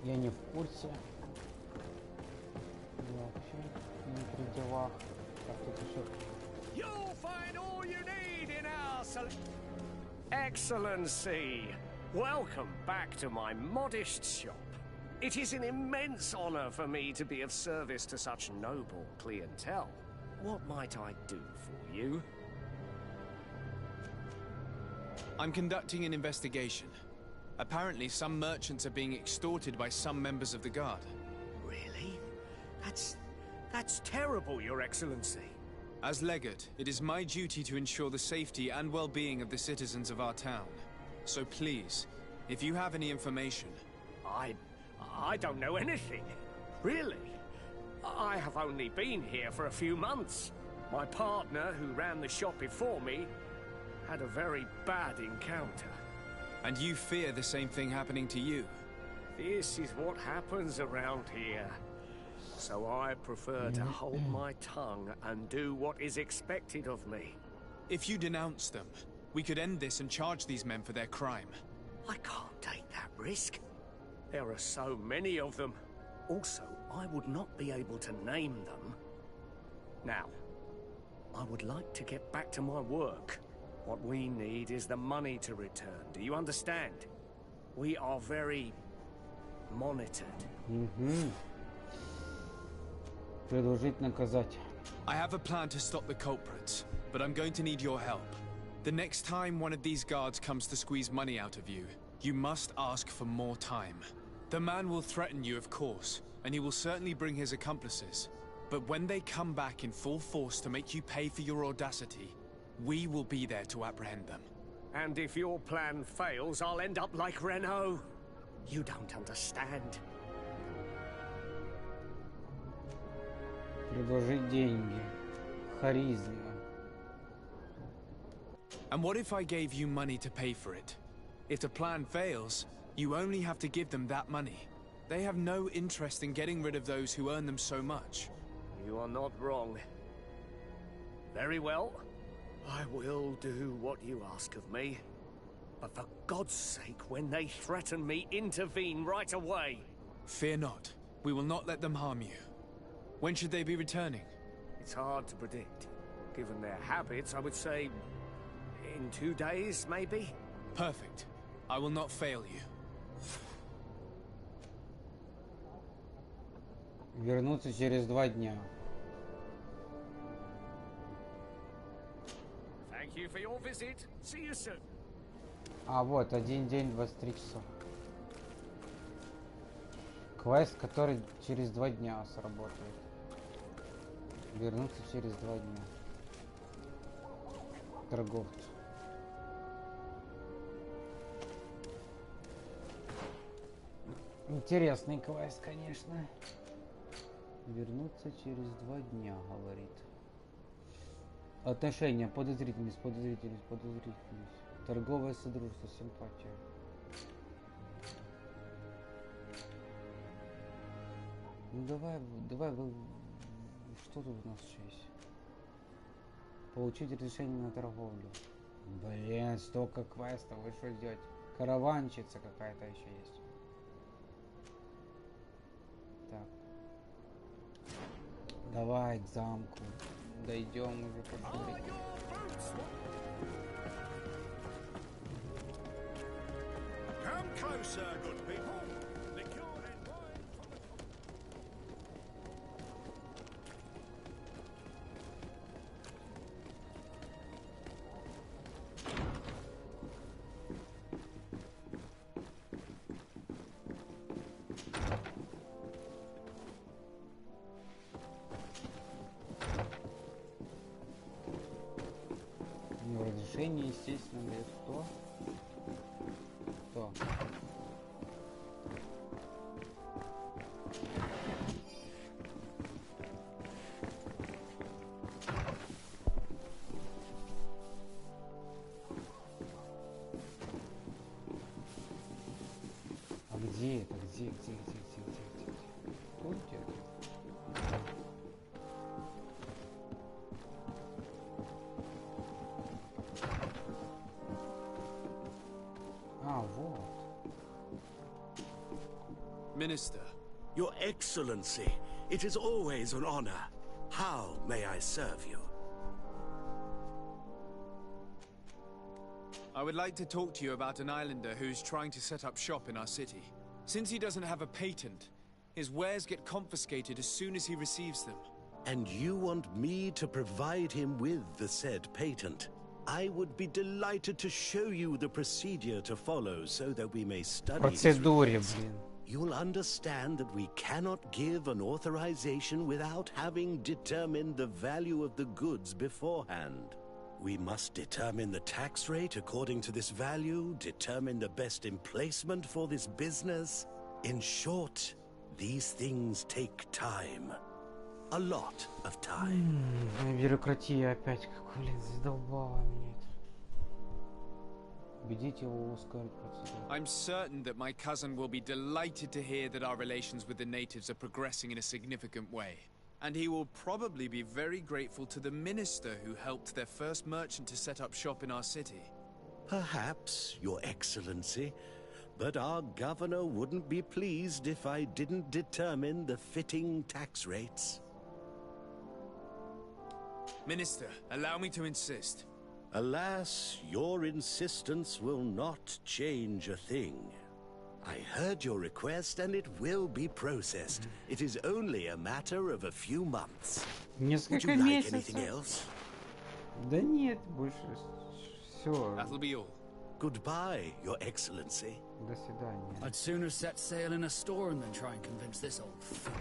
Я не в курсе. Я вообще не при делах. Так, тут еще... You'll find all you need in our Excellency, welcome back to my modest shop. It is an immense honor for me to be of service to such noble clientele. What might I do for you? I'm conducting an investigation. Apparently, some merchants are being extorted by some members of the guard. Really? That's terrible, Your Excellency. As legate, it is my duty to ensure the safety and well-being of the citizens of our town. So please, if you have any information... I don't know anything. Really. I have only been here for a few months. My partner, who ran the shop before me, had a very bad encounter. And you fear the same thing happening to you? This is what happens around here. So I prefer to hold my tongue and do what is expected of me. If you denounce them, we could end this and charge these men for their crime. I can't take that risk. There are so many of them. Also, I would not be able to name them. Now, I would like to get back to my work. What we need is the money to return. Do you understand? We are very monitored. Предложить наказать. I have a plan to stop the culprits, but I'm going to need your help. The next time one of these guards comes to squeeze money out of you, you must ask for more time. The man will threaten you, of course, and he will certainly bring his accomplices. But when they come back in full force to make you pay for your audacity, we will be there to apprehend them. And if your plan fails, I'll end up like Renault. You don't understand. Предложить деньги. Харизма. And what if I gave you money to pay for it? If the plan fails, you only have to give them that money. They have no interest in getting rid of those who earn them so much. You are not wrong. Very well. I will do what you ask of me. But for God's sake, when they threaten me, intervene right away. Fear not. We will not let them harm you. When should they be returning? It's hard to predict. Given their habits, I would say... in 2 days, maybe? Perfect. I will not fail you. Вернуться через 2 дня. Thank you for your visit. See you soon. А вот, 1 день, 23 часа. Квест, который через 2 дня сработает. Вернуться через 2 дня. Торговцу. Интересный квест, конечно. Вернуться через 2 дня, говорит. Отношения, подозрительность, подозрительность, подозрительность. Торговое содружество, симпатия. Ну давай, что тут у нас еще есть? Получить разрешение на торговлю. Блин, столько квестов, вы что делаете? Караванщица какая-то еще есть. Так. Давай к замку. Дойдем уже пошли. Come closer, good people. естественно, говорит, кто? Кто? А где это? Где? Тут где? Minister. Your Excellency, it is always an honor. How may I serve you? I would like to talk to you about an islander who's trying to set up shop in our city. Since he doesn't have a patent, his wares get confiscated as soon as he receives them. And you want me to provide him with the said patent? I would be delighted to show you the procedure to follow so that we may study his request. You'll understand that we cannot give an authorization without having determined the value of the goods beforehand. We must determine the tax rate according to this value, determine the best emplacement for this business. In short, these things take time. A lot of time. Бюрократия опять, как, блин, задолбала меня это. Убедите его ускорить процедуру. I'm certain that my cousin will be delighted to hear that our relations with the natives are progressing in a significant way. And he will probably be very grateful to the minister who helped their first merchant to set up shop in our city. Perhaps, Your Excellency, but our governor wouldn't be pleased if I didn't determine the fitting tax rates. Minister, allow me to insist. Alas, your insistence will not change a thing. I heard your request and it will be processed. It is only a matter of a few months. Would you like anything else? Да нет, больше все. That'll be all. Goodbye, Your Excellency. До свидания. I'd sooner set sail in a storm than try and convince this old fool.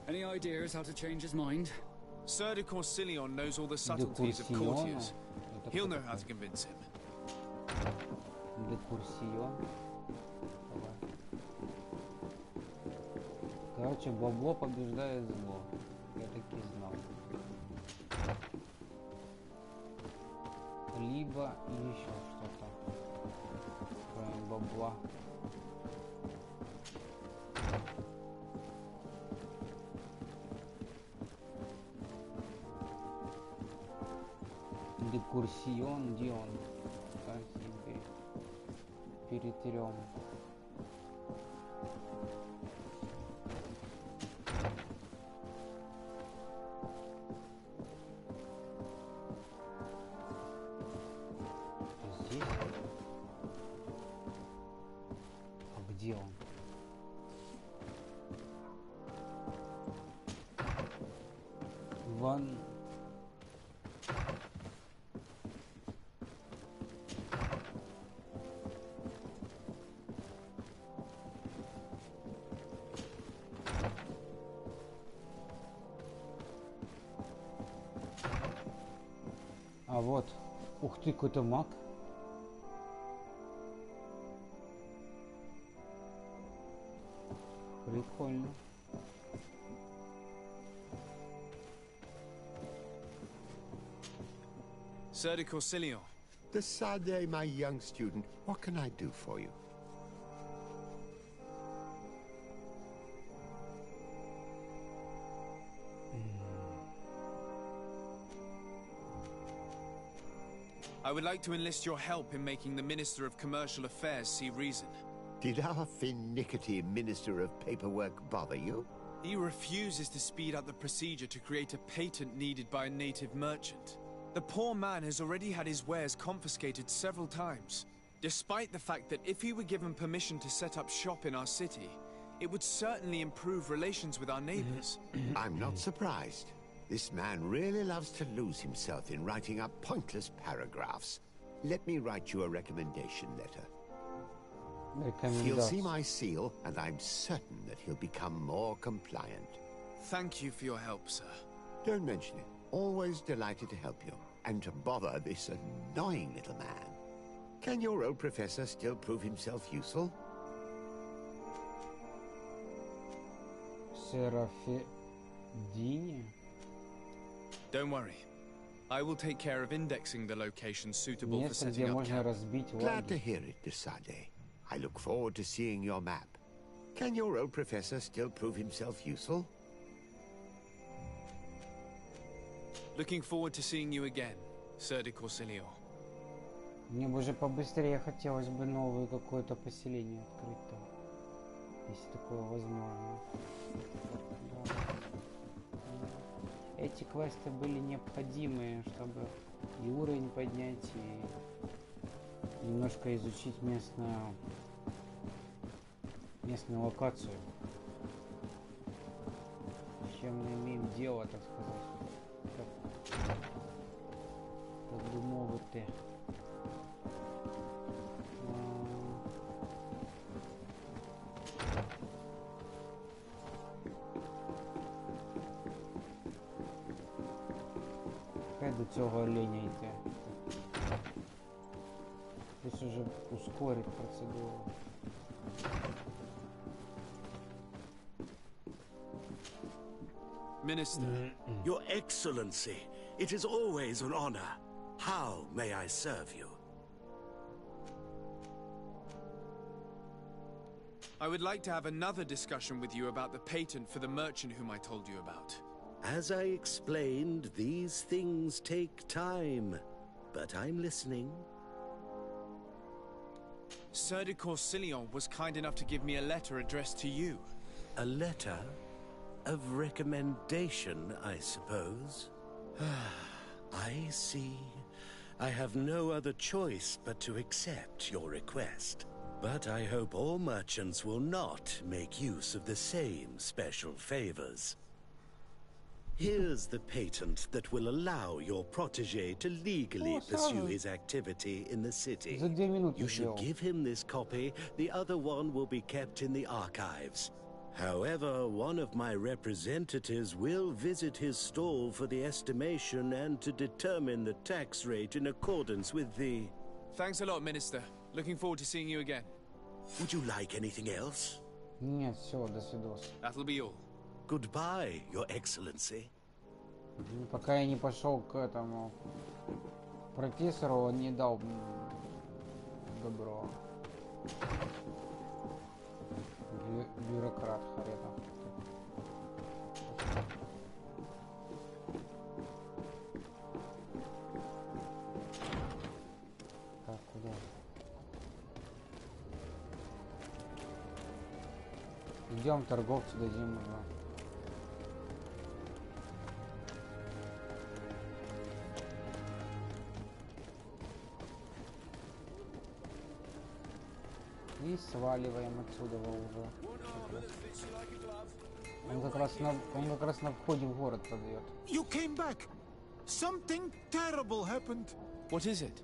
Any ideas how to change his mind? Sir de Corsillon knows all the subtleties of courtiers. He'll know how to convince him. De Corsillon. Короче, бабло побеждает зло. Я таки знал. Либо еще что-то. Кроме бабла. Декурсион, где он? Перетрем. Здесь? А где он? Ван. А вот, ух ты, какой-то маг. Прикольно. Sir de Corsillon. The Sade, my young student. What can I do for you? I would like to enlist your help in making the Minister of Commercial Affairs see reason. Did our finicky Minister of Paperwork bother you? He refuses to speed up the procedure to create a patent needed by a native merchant. The poor man has already had his wares confiscated several times, despite the fact that if he were given permission to set up shop in our city, it would certainly improve relations with our neighbors. I'm not surprised. This man really loves to lose himself in writing up pointless paragraphs. Let me write you a recommendation letter. He'll see my seal, and I'm certain that he'll become more compliant. Thank you for your help, sir. Don't mention it. Always delighted to help you. and to bother this annoying little man. Can your old professor still prove himself useful? Seraphidini? Don't worry. I will take care of indexing the location suitable for Место, setting где up можно camp. разбить Glad to лагерь. hear it, Desade. I look forward to seeing your map. Can your old professor still prove himself useful? Looking forward to seeing you again, Sir de Corsilio. Мне бы уже побыстрее хотелось бы новое какое-то поселение открыть там, если такое возможно. Да. Эти квесты были необходимы, чтобы и уровень поднять, и немножко изучить местную локацию. С чем мы имеем дело, так сказать. Так бы мовити. Хай до цього оленя йти. Десь уже ускорить процедуру. Minister. Your Excellency, it is always an honor. How may I serve you? I would like to have another discussion with you about the patent for the merchant whom I told you about. As I explained, these things take time, but I'm listening. Sir de Corsillion was kind enough to give me a letter addressed to you. A letter of recommendation, I suppose. I see. I have no other choice but to accept your request. But I hope all merchants will not make use of the same special favors. Here's the patent that will allow your protege to legally pursue his activity in the city. You should give him this copy. The other one will be kept in the archives. However, one of my representatives will visit his stall for the estimation and to determine the tax rate in accordance with the... Thanks a lot, Minister. Looking forward to seeing you again. Would you like anything else? Нет, все, до свидос. That'll be all. Goodbye, Your Excellency. Пока я не пошел к этому профессору, он не дал добро. Бюрократ хрена. Так, куда? Идем торговцу дадим уже. И сваливаем отсюда уже. Он как раз на входе в город продает. You came back. Something terrible happened. What is it?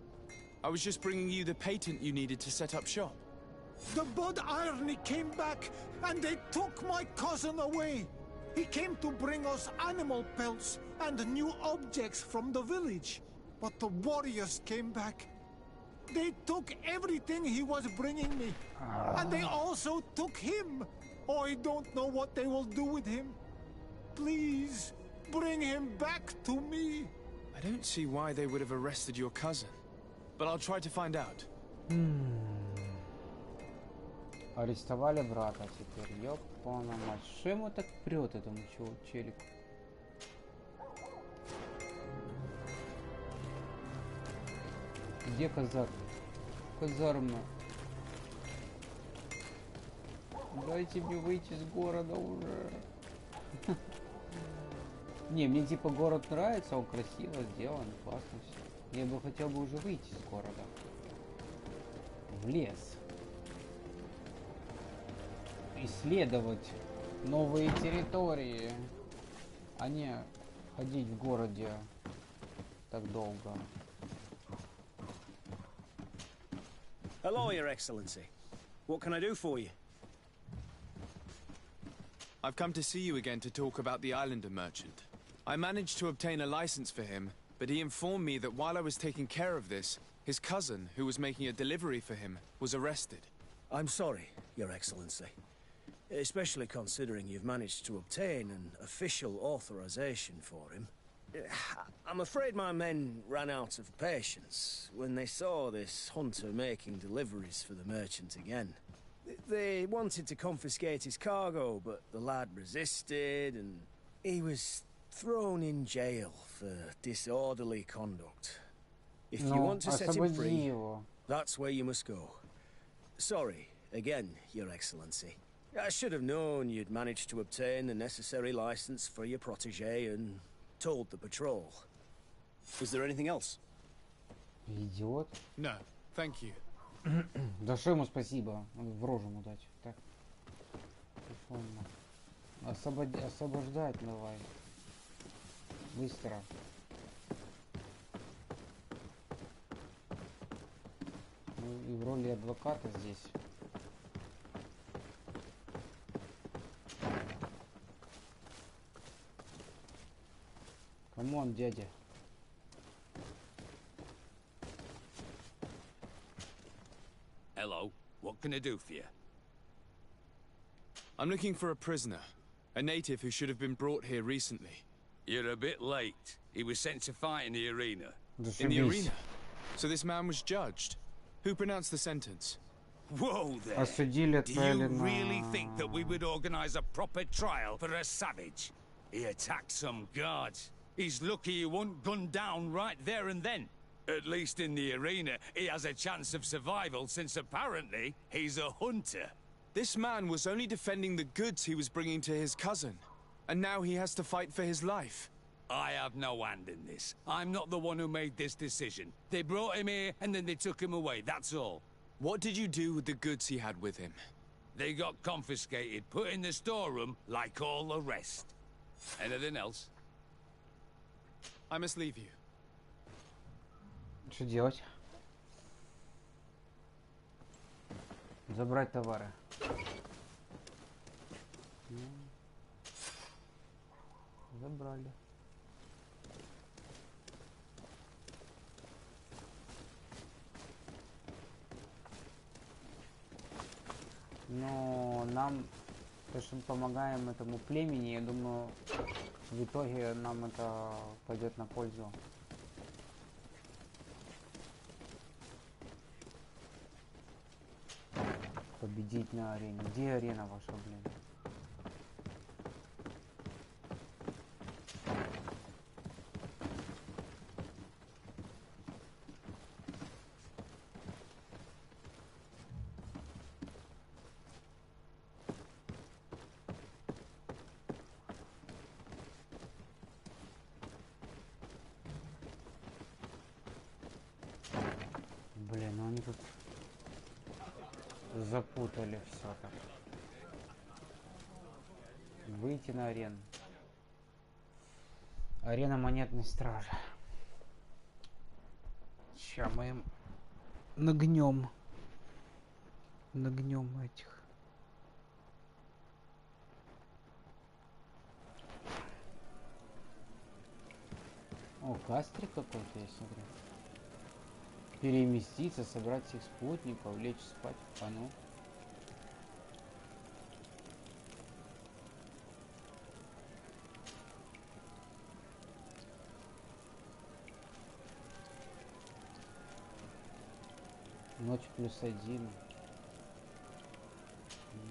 I was just bringing you the patent you needed to set up shop. The Bud Irony came back and they took my cousin away. He came to bring us animal pelts and new objects from the village. But the warriors came back. They took everything he was bringing me. And they also took him. Oh, I don't know what they will do with him. Please, bring him back to me. I don't see why they would have arrested your cousin. But I'll try to find out. Арестовали брата теперь. Ёпана мать. Что ему так прет этому челику? Где казак? Казарма. Дайте мне выйти из города уже. Не, мне типа город нравится, он красиво сделан, классно все. Я бы хотел бы уже выйти из города. В лес. Исследовать новые территории, а не ходить в городе так долго. Hello, Your Excellency. What can I do for you? I've come to see you again to talk about the Islander merchant. I managed to obtain a license for him, but he informed me that while I was taking care of this, his cousin, who was making a delivery for him, was arrested. I'm sorry, Your Excellency. Especially considering you've managed to obtain an official authorization for him. I'm afraid my men ran out of patience when they saw this hunter making deliveries for the merchant again. They wanted to confiscate his cargo, but the lad resisted, and he was thrown in jail for disorderly conduct. If you want to set him free, that's where you must go. Sorry, again, Your Excellency. I should have known you'd managed to obtain the necessary license for your protégé and told the patrol. Is there anything else? Идиот. No, thank you. Да что ему спасибо. В рожу ему дать. Так. Освобождать давай. Быстро. Ну, и в роли адвоката здесь. Камон, дядя. Hello, what can I do for you? I'm looking for a prisoner. A native who should have been brought here recently. You're a bit late. He was sent to fight in the arena. In the arena? So this man was judged? Who pronounced the sentence? Whoa there! Do you really think that we would organize a proper trial for a savage? He attacked some guards. He's lucky he wasn't gunned down right there and then. At least in the arena, he has a chance of survival since apparently he's a hunter. This man was only defending the goods he was bringing to his cousin. And now he has to fight for his life. I have no hand in this. I'm not the one who made this decision. They brought him here and then they took him away, that's all. What did you do with the goods he had with him? They got confiscated, put in the storeroom like all the rest. Anything else? I must leave you. Что делать? Забрать товары. Забрали. Но нам, то, что мы помогаем этому племени, я думаю, в итоге нам это пойдет на пользу. Победить на арене. Где арена ваша, блин? Блин, ну они тут запутали все так. Выйти на арену. Арена монетной стражи. Сейчас мы им нагнем этих. О, кастрик какой-то, я смотрю. Переместиться, собрать всех спутников, лечь спать. А ну. Ночь +1.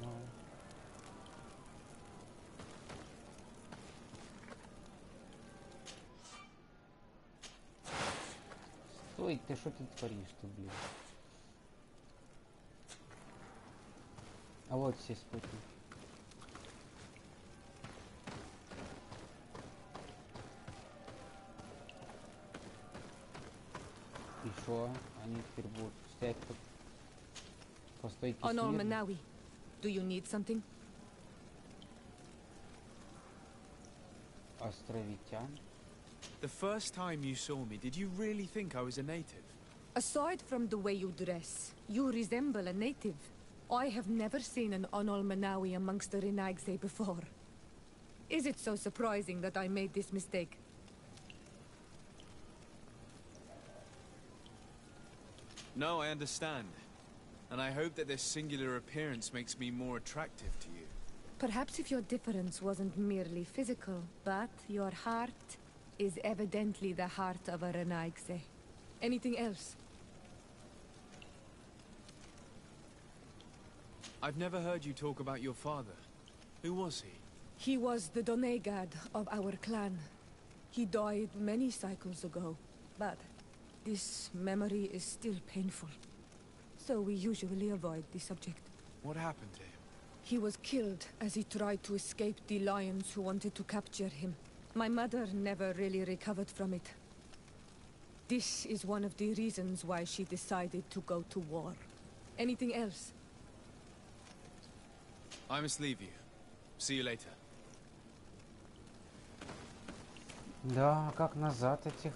Да. Стой, ты что ты творишь-то, блин? А вот все спутники. И что? Они теперь будут стоять по стойке смирно. Manawi, do you need something? Островитян. The first time you saw me, did you really think I was a native? Aside from the way you dress, you resemble a native. I have never seen an Onol Manawi amongst the Renagse before. Is it so surprising that I made this mistake? No, I understand. And I hope that this singular appearance makes me more attractive to you. Perhaps if your difference wasn't merely physical, but your heart is evidently the heart of a Renaigse. Anything else? I've never heard you talk about your father. Who was he? He was the Donegad of our clan. He died many cycles ago, but this memory is still painful. So we usually avoid the subject. What happened to him? He was killed as he tried to escape the lions who wanted to capture him. My mother never really recovered from it. This is one of the reasons why she decided to go to war. Anything else? I must leave you. See you later. Да, как назад этих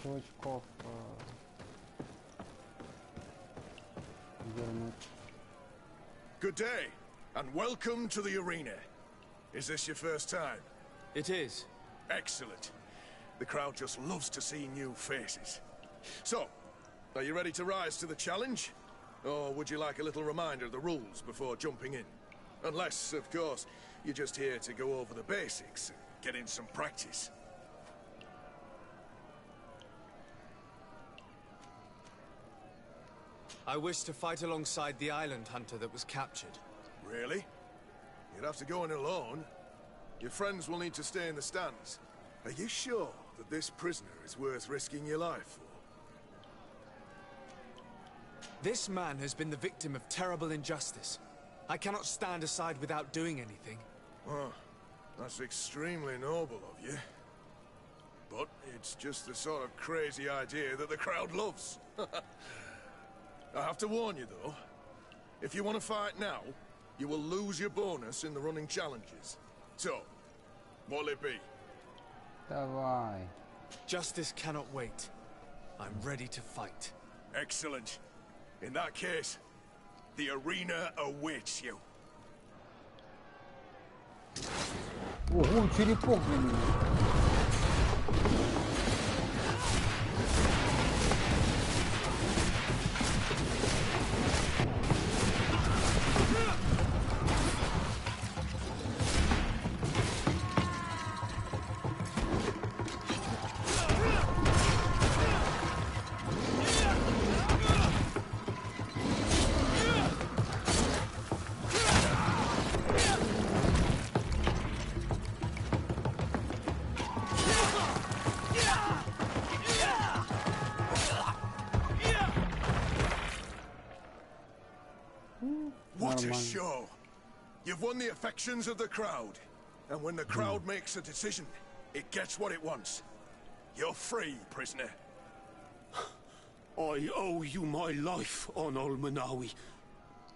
чувачков вернуть? Good day, and welcome to the arena. Is this your first time? It is. Excellent. The crowd just loves to see new faces. So, are you ready to rise to the challenge? Or would you like a little reminder of the rules before jumping in? Unless, of course, you're just here to go over the basics and get in some practice. I wish to fight alongside the island hunter that was captured. Really? You'd have to go in alone. Your friends will need to stay in the stands. Are you sure that this prisoner is worth risking your life for? This man has been the victim of terrible injustice. I cannot stand aside without doing anything. Oh, that's extremely noble of you. But it's just the sort of crazy idea that the crowd loves. I have to warn you, though. If you want to fight now, you will lose your bonus in the running challenges. So, what'll it be? Давай. Justice cannot wait. I'm ready to fight. Excellent. In that case, the arena awaits you. Ого, черепок для меня. What a show! You've won the affections of the crowd. And when the crowd makes a decision, it gets what it wants. You're free, prisoner. I owe you my life, Onol Manawi.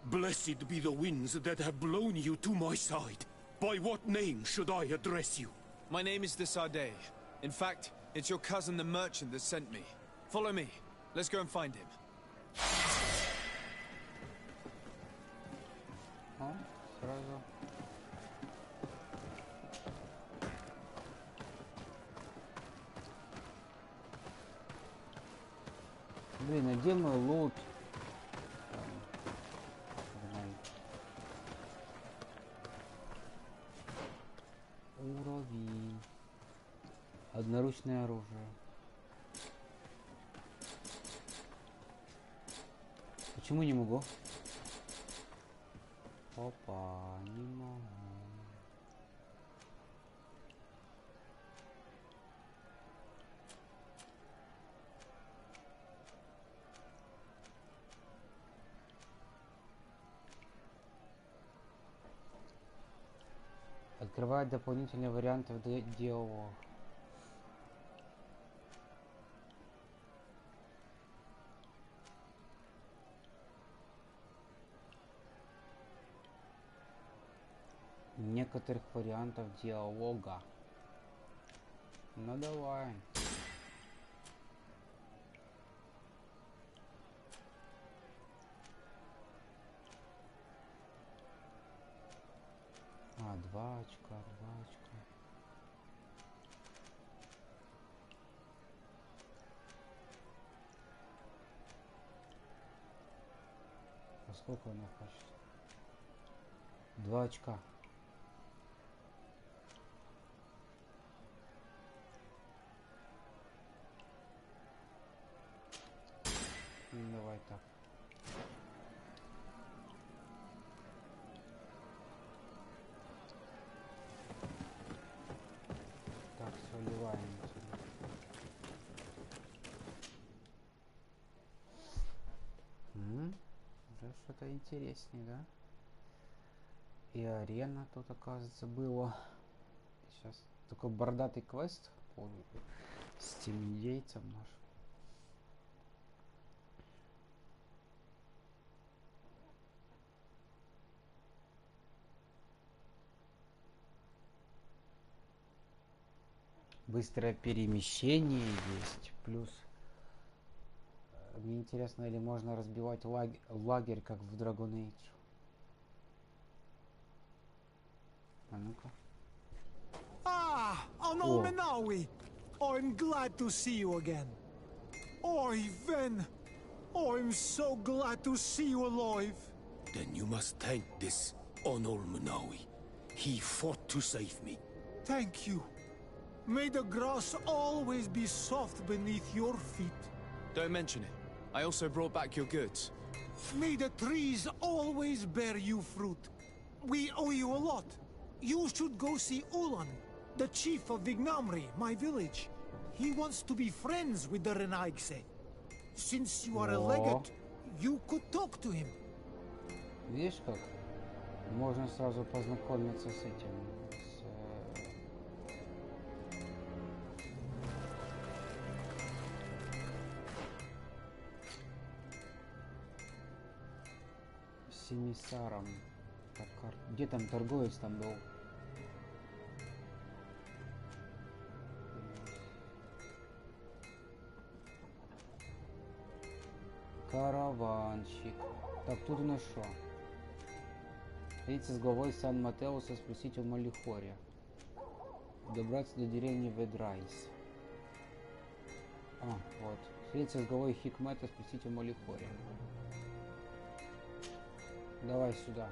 Blessed be the winds that have blown you to my side. By what name should I address you? My name is the Sade. In fact, it's your cousin the merchant that sent me. Follow me. Let's go and find him. Сразу. Блин, а где мой лут? Уровень. Одноручное оружие. Почему не могу? Опа, не могу. Открывает дополнительные варианты в диалог. Некоторых вариантов диалога. Ну давай. А, 2 очка, 2 очка. Сколько она хочет? 2 очка. Давай так. Так, все, ливаем. Уже что-то интереснее, да? И арена тут, оказывается, было. Сейчас такой бородатый квест с тем индейцем наш. Быстрое перемещение есть. Плюс мне интересно, или можно разбивать лагерь, как в Dragon Age. А ну-ка. Menawi! I'm glad to see you again. Oi, Ven! I'm so glad to see you alive. Then you must thank this Onol Menawi. He fought to save me. Thank you. May the grass always be soft beneath your feet. Don't mention it. I also brought back your goods. May the trees always bear you fruit. We owe you a lot. You should go see Ulan, the chief of Vignamri, my village. He wants to be friends with the Renaigse. Since you are a legate, you could talk to him. Видишь как? Можно сразу познакомиться с этим. С Семисаром. Так, где там торговец там был? Караванщик. Так, тут у нас что? Встретиться с главой Сан-Матеуса, спросить о Малихоре. Добраться до деревни Ведрайс. А, вот. Встретиться с главой Хикмета, спросить о Малихоре. Давай сюда.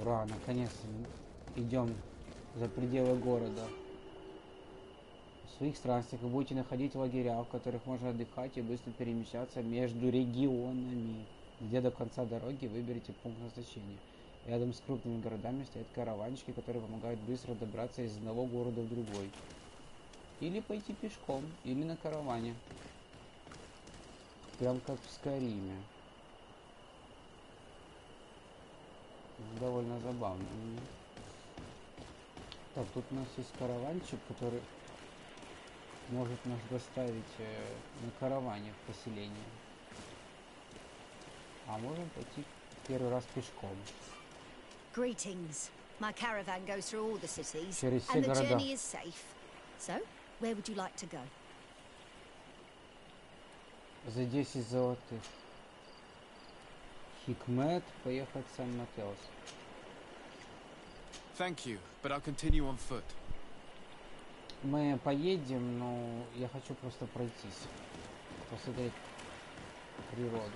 Ура, наконец-то идем за пределы города. В своих странствиях вы будете находить лагеря, в которых можно отдыхать и быстро перемещаться между регионами. Где до конца дороги выберите пункт назначения. Рядом с крупными городами стоят караванщики, которые помогают быстро добраться из одного города в другой. Или пойти пешком, или на караване. Прям как в Скайриме. Довольно забавно. Так, тут у нас есть караванчик, который может нас доставить на караване в поселение. А можем пойти первый раз пешком. Greetings. My caravan goes through all the cities, Через все and the города. journey is safe. So, where would you like to go? За 10 золотых. Хикмет, поехать в Сан-Матеус. Thank you, but I'll continue on foot. Мы поедем, но я хочу просто пройтись. Посмотреть природу.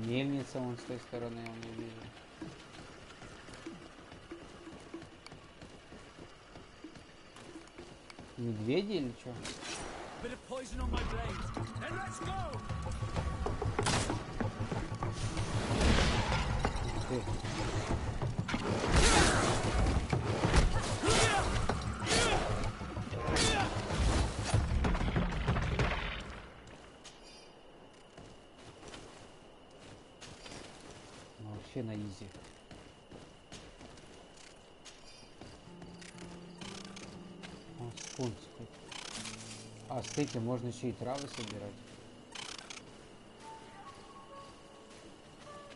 Мельница вон с той стороны, я не вижу. Медведи или что? Ты. Вообще на изи. Кунцкой. А, стейки, можно еще и травы собирать.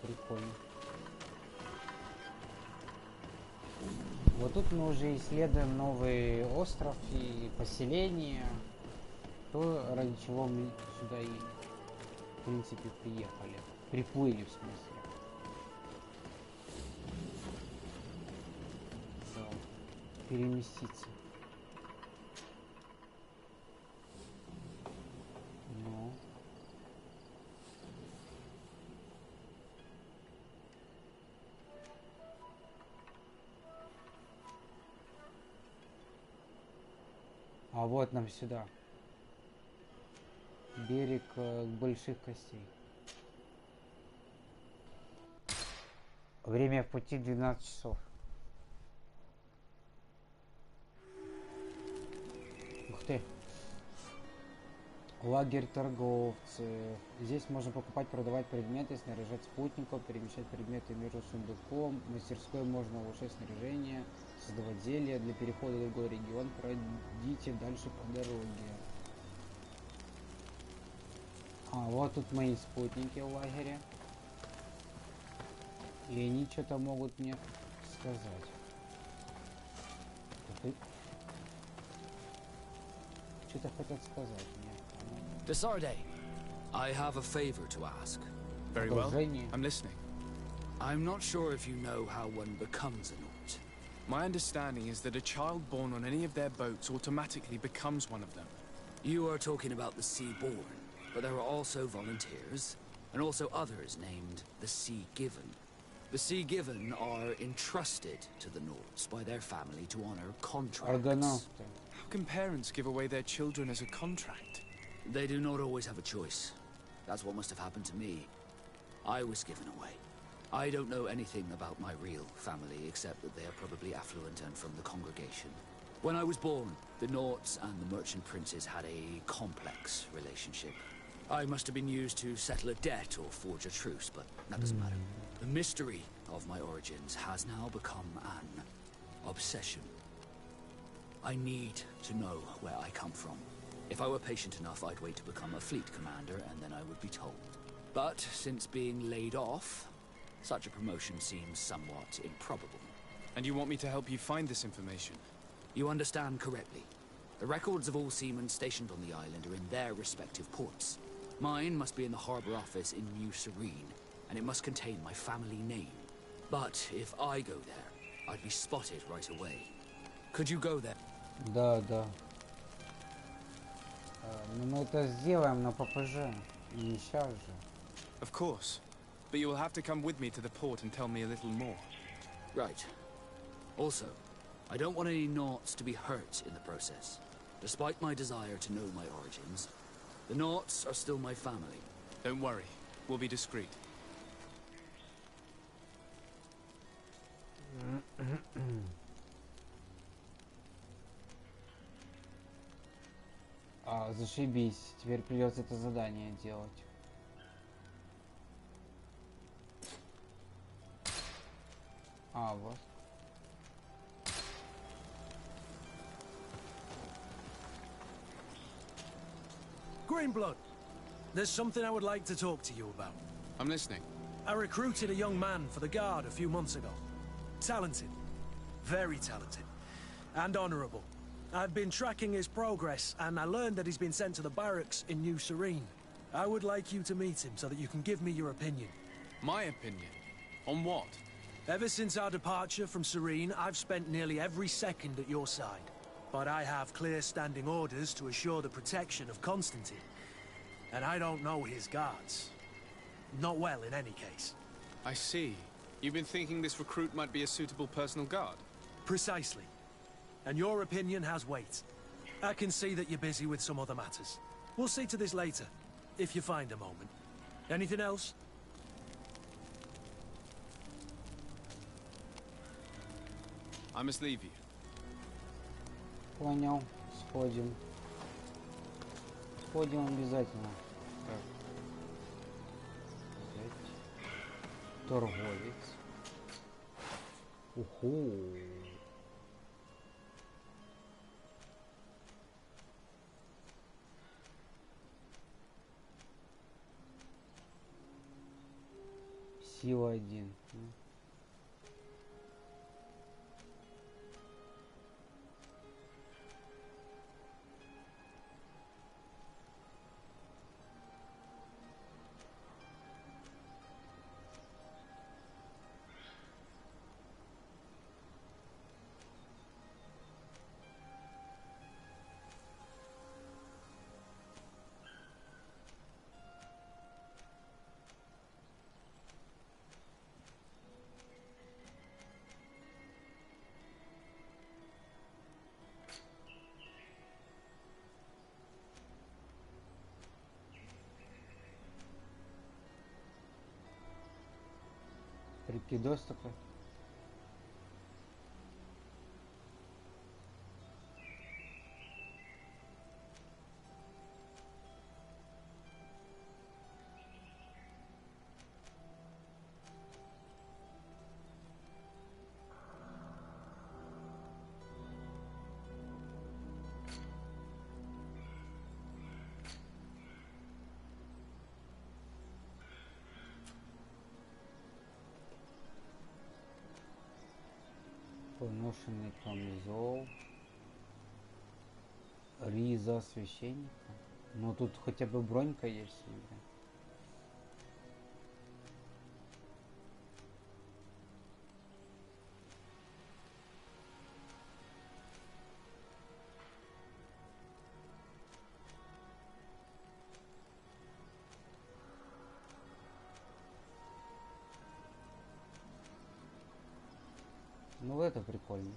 Прикольно. Вот тут мы уже исследуем новый остров и поселение. То, ради чего мы сюда и, в принципе, приехали. Приплыли, в смысле. Да. Переместиться. Ну. А вот нам сюда. Берег больших костей. Время в пути 12 часов. Ух ты. Лагерь торговцев. Здесь можно покупать, продавать предметы, снаряжать спутников, перемещать предметы между сундуком. В мастерской можно улучшать снаряжение, создавать зелья. Для перехода в другой регион пройдите дальше по дороге. А, вот тут мои спутники в лагере. И они что-то могут мне сказать. Что-то хотят сказать мне. Desarde, I have a favor to ask. Very well. I'm listening. I'm not sure if you know how one becomes a Nort. My understanding is that a child born on any of their boats automatically becomes one of them. You are talking about the Seaborn, but there are also volunteers, and also others named the Sea Given. The Sea Given are entrusted to the Norts by their family to honor contracts. How can parents give away their children as a contract? They do not always have a choice. That's what must have happened to me. I was given away. I don't know anything about my real family, except that they are probably affluent and from the congregation. When I was born, the Norts and the merchant princes had a complex relationship. I must have been used to settle a debt or forge a truce, but that doesn't matter. The mystery of my origins has now become an obsession. I need to know where I come from. If I were patient enough, I'd wait to become a fleet commander, and then I would be told. But since being laid off, such a promotion seems somewhat improbable. And you want me to help you find this information? You understand correctly. The records of all seamen stationed on the island are in their respective ports. Mine must be in the harbor office in New Serene, and it must contain my family name. But if I go there, I'd be spotted right away. Could you go there? Да. Ну мы это сделаем на ППЖ, не сейчас же. Of course. But you will have to come with me to the port and tell me a little more. Right. Also, I don't want any Norts to be hurt in the process. Despite my desire to know my origins, the Norts are still my family. Don't worry. We'll be discreet. Зашибись. Теперь придется это задание делать. Вот. Greenblood, there's something I would like to talk to you about. I'm listening. I recruited a young man for the Guard a few months ago. Talented. Very talented. And honorable. I've been tracking his progress, and I learned that he's been sent to the barracks in New Serene. I would like you to meet him so that you can give me your opinion. My opinion? On what? Ever since our departure from Serene, I've spent nearly every second at your side. But I have clear standing orders to assure the protection of Constantine. And I don't know his guards. Not well, in any case. I see. You've been thinking this recruit might be a suitable personal guard? Precisely. And your opinion has weight. I can see that you're busy with some other matters. We'll see to this later, if you find a moment. Anything else? I must leave you. Понял. Сходим. Сходим обязательно. Так. Торговец. Уху. Сила 1. Прикидос такой. Поношенный камзол. Риза священника. Но тут хотя бы бронька есть. Ну это прикольно.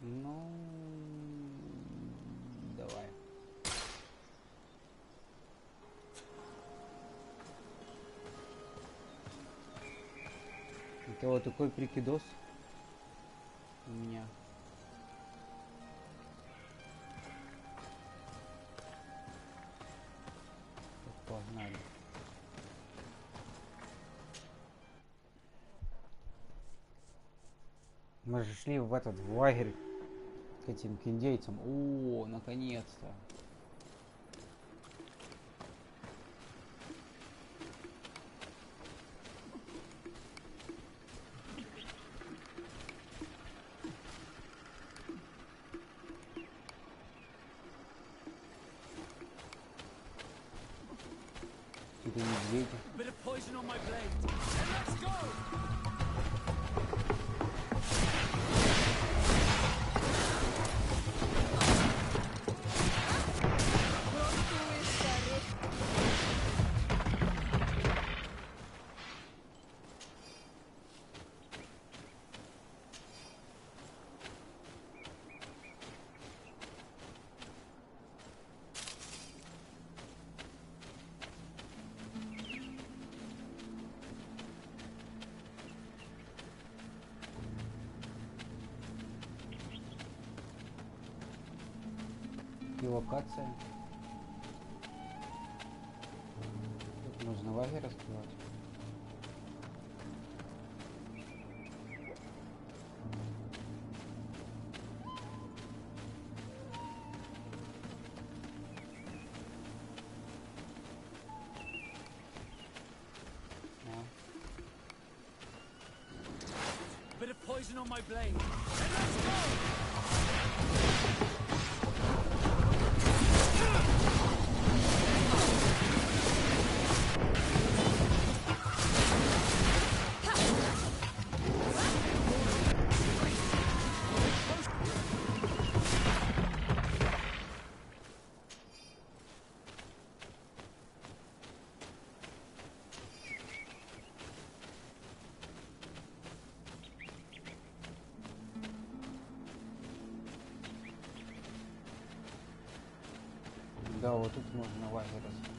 Ну, давай. Это вот такой прикидос у меня. Погнали. Мы же шли в этот в лагерь к этим к индейцам. О, наконец-то. Какие-то медведи. Локация. Тут нужно лагерь раскрывать. Bit of poison on my blade. And let's go! Да, вот тут можно лагерь разбить.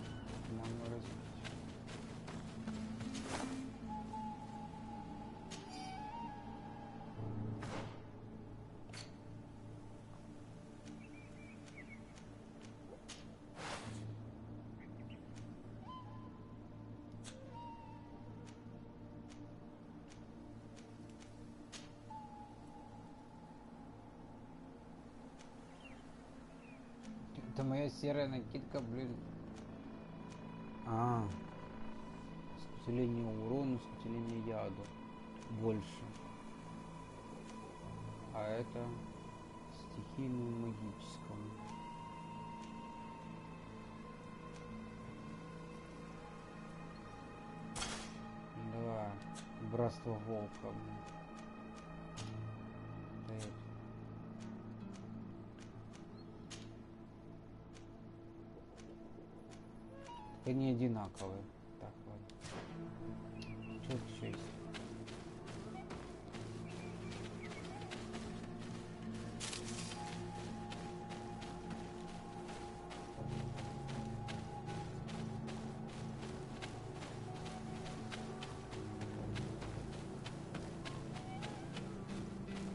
Это моя серая накидка, блин. Усиление урона, усиление яду. Больше. А это стихийному магическому. Да, братство волка. Они одинаковые. Так, ладно. Что еще есть?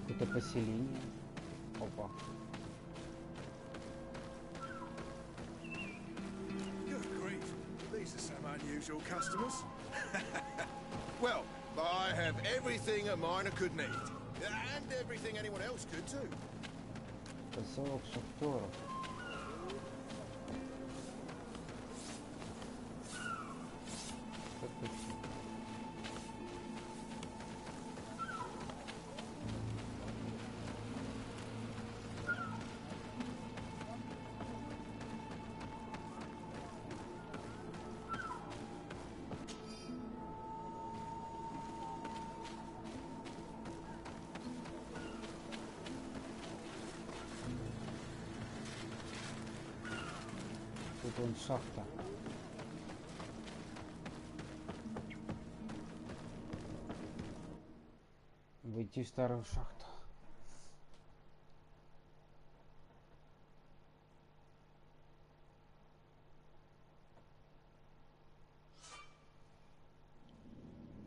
Какое-то поселение. Опа. These are some unusual customers. Well, I have everything a miner could need. And everything anyone else could too. Поселок шахтеров. Тут вон шахта. Войти в старую шахту.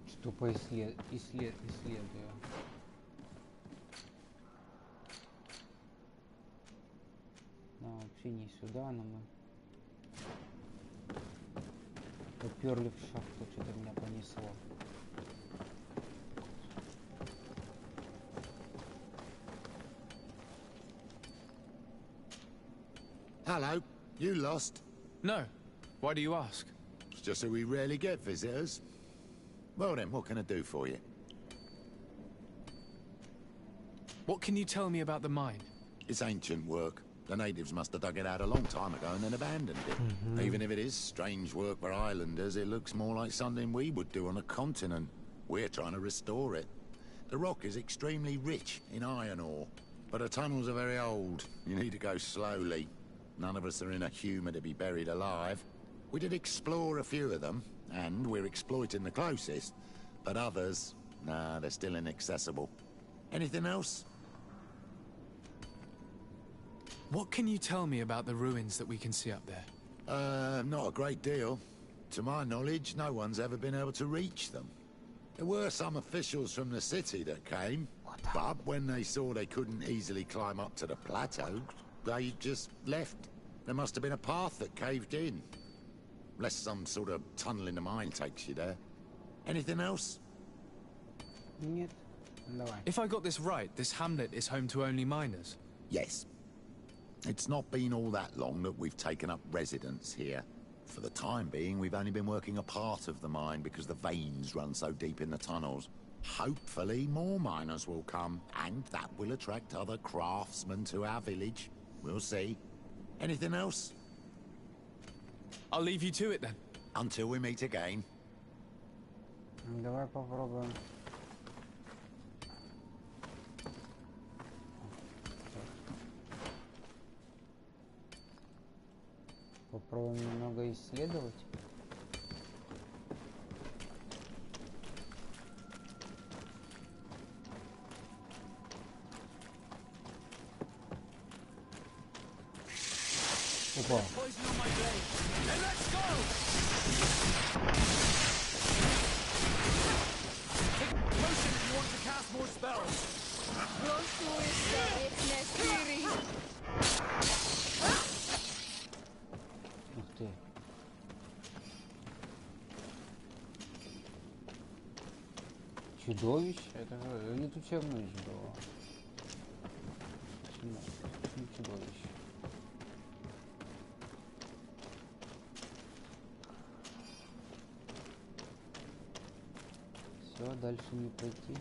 Что исследую. Да, вообще не сюда, но мы уперли в шахту, что-то меня понесло. Hello, you lost? No. Why do you ask? It's just that we rarely get visitors. Well then, what can I do for you? What can you tell me about the mine? It's ancient work. The natives must have dug it out a long time ago and then abandoned it. Even if it is strange work for islanders, it looks more like something we would do on a continent. We're trying to restore it. The rock is extremely rich in iron ore, but the tunnels are very old. You need to go slowly. None of us are in a humour to be buried alive. We did explore a few of them, and we're exploiting the closest. But others, nah, they're still inaccessible. Anything else? What can you tell me about the ruins that we can see up there? Not a great deal. To my knowledge, no one's ever been able to reach them. There were some officials from the city that came, but when they saw they couldn't easily climb up to the plateau, they just left. There must have been a path that caved in. Unless some sort of tunnel in the mine takes you there. Anything else? Нет. Давай. If I got this right, this hamlet is home to only miners? Yes. It's not been all that long that we've taken up residence here. For the time being, we've only been working a part of the mine because the veins run so deep in the tunnels. Hopefully, more miners will come, and that will attract other craftsmen to our village. We'll see. Anything else? I'll leave you to it then. Until we meet again. Давай попробуем. Попробуем немного исследовать. Опа. Ух ты. Чудовище? Это же летучая мышь была. Почему чудовище? Все, дальше не пойти.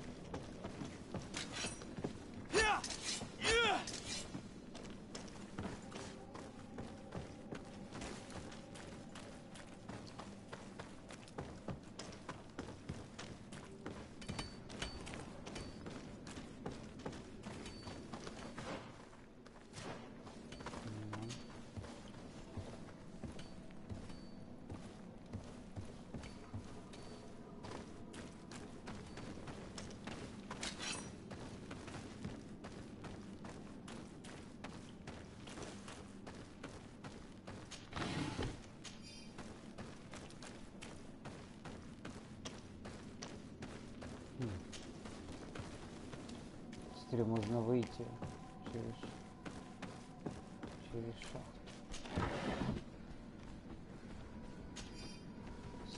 Можно выйти через шахту.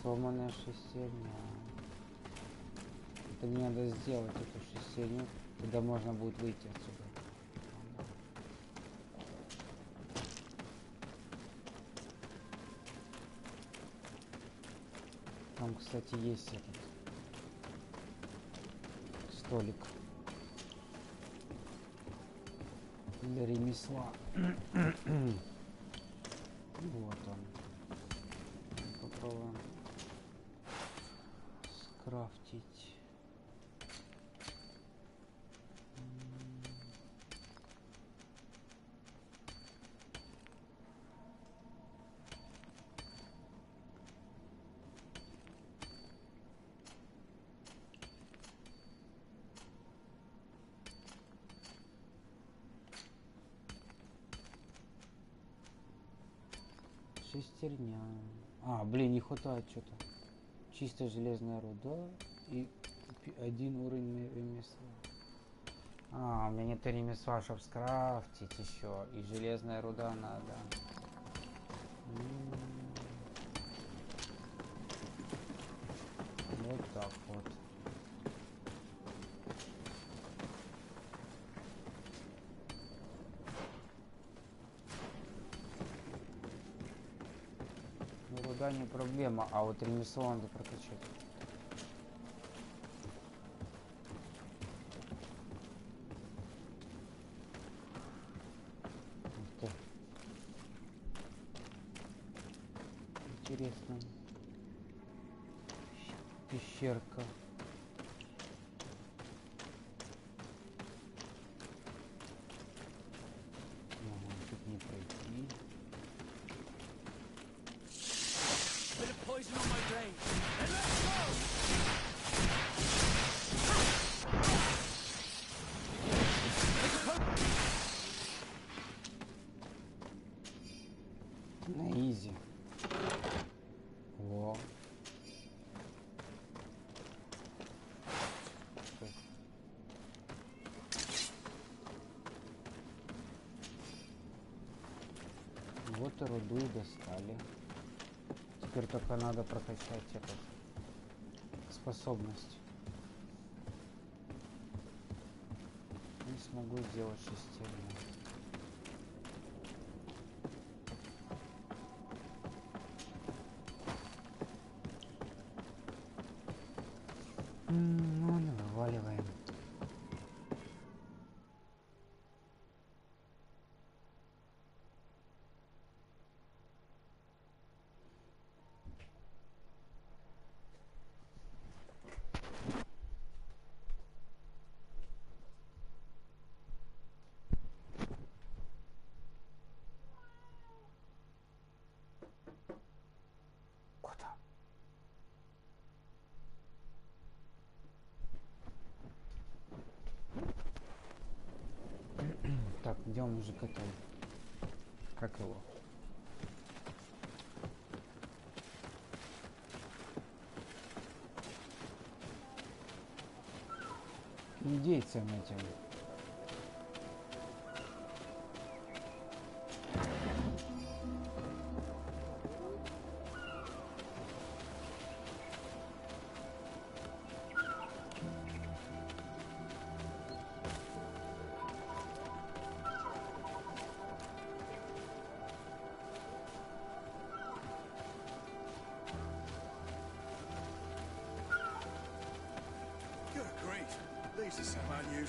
Сломанная шестерня. Это мне надо сделать эту шестерню, тогда можно будет выйти отсюда. Там, кстати, есть этот столик для ремесла. Вот он. Попробуем скрафтить. Шестерня. А, блин, не хватает что-то. Чисто железная руда и один уровень ремесла. А, у меня нет ремесла, чтобы скрафтить еще. И железная руда надо. Вот так вот. Руда не проблема, а вот ремесло надо прокачать. Интересно. Пещерка. Тут не пройти. Poison on my brain. And let's go! На изи. Во. Вот и руду и достали. Теперь только надо прокачать эту способность. И смогу сделать шестерню. Ну, вываливаем. Так, где он уже готов? Как его? Индейцам этим.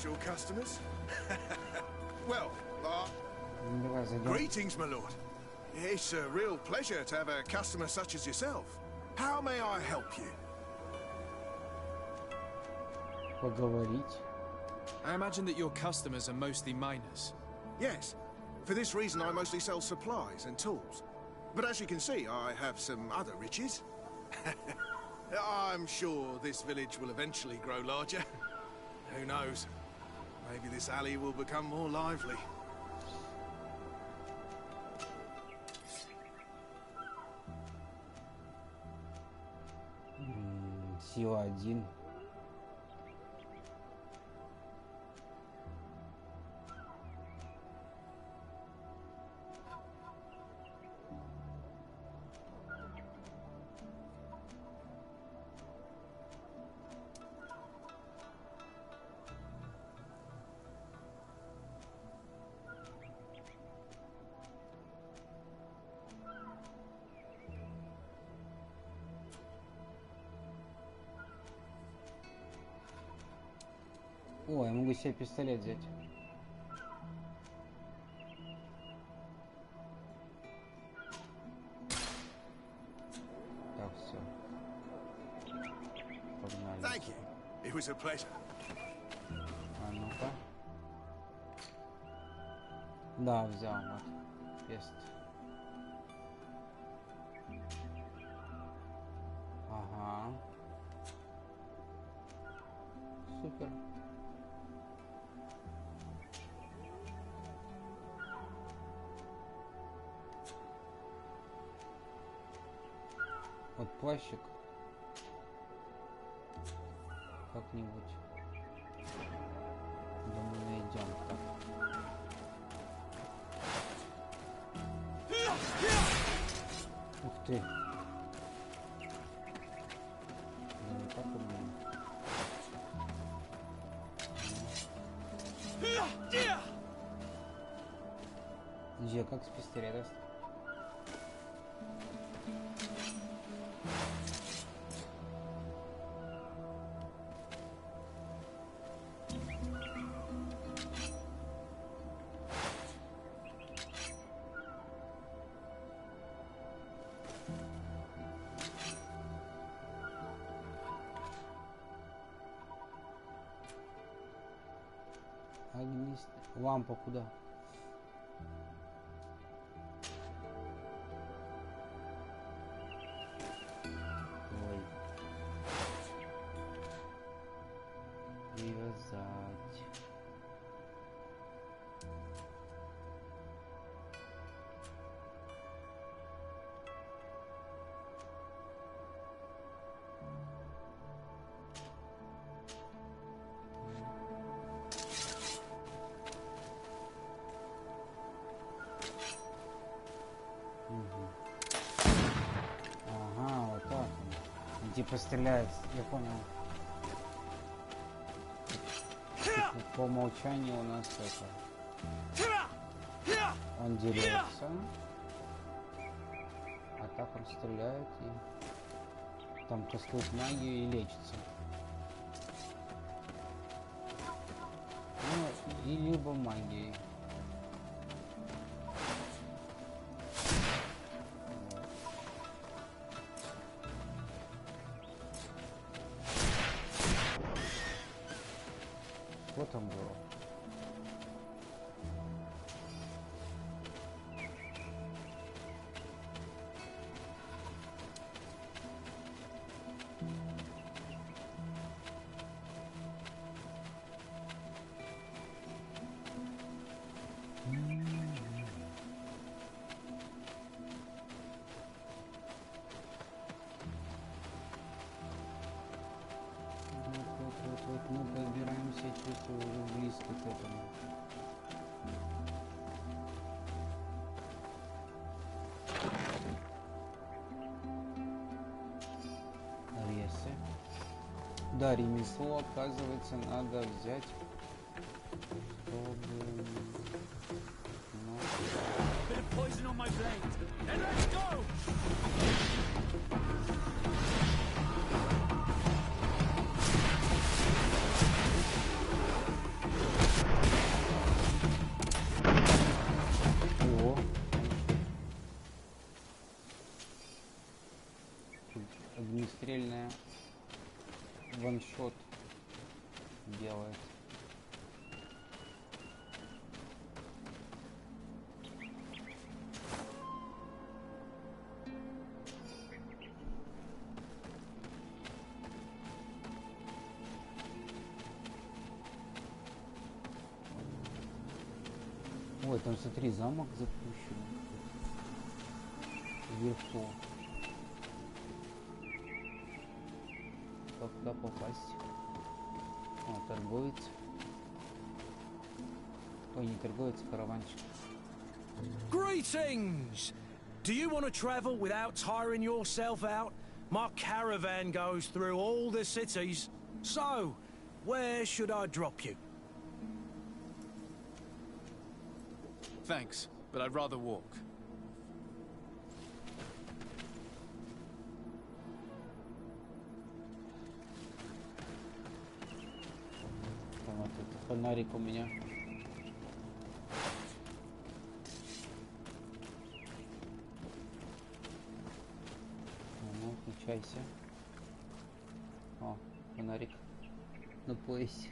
Potential customers? Well, greetings, my lord. It's a real pleasure to have a customer such as yourself. How may I help you? Поговорить. I imagine that your customers are mostly miners. Yes. For this reason, I mostly sell supplies and tools. But as you can see, I have some other riches. I'm sure this village will eventually grow larger. Who knows? Maybe this alley will become more lively. Сила 1. О, я могу себе пистолет взять. Так, все. Погнали. Thank you. It was a pleasure. А ну-ка. Да, взял, вот. Пест. Ага. Супер. Вот плащик. Как-нибудь. Думаю, найдем. Так. Ух ты. Да не так умею. Где, как с пистолета? Лампа куда? Ой. Привязать. Ага, вот так он. Типа стреляет, я понял. Типа, по умолчанию у нас это. Он дерется. А так он стреляет и там кастует магию и лечится. Ну, и либо магией. Что там было? Вот мы подбираемся, чувствую, уже близко к этому. Ресы. Да, ремесло, оказывается, надо взять, чтобы... огнестрельная ваншот делает. Ой, там смотри, замок запущен. Вверху. Как туда попасть? О, торговец. Ой, не торговец, караванчик. Greetings! Do you want to travel without tiring yourself out? My caravan goes through all the cities. So, where should I drop you? Thanks, but I'd rather walk. Вот это фонарик у меня. Ну, включайся. О, фонарик на поясе.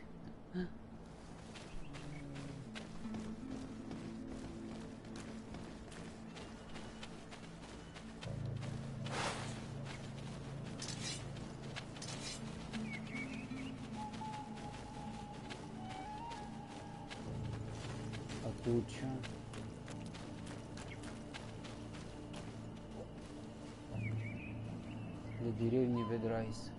Тут что? До деревни Ведрайс.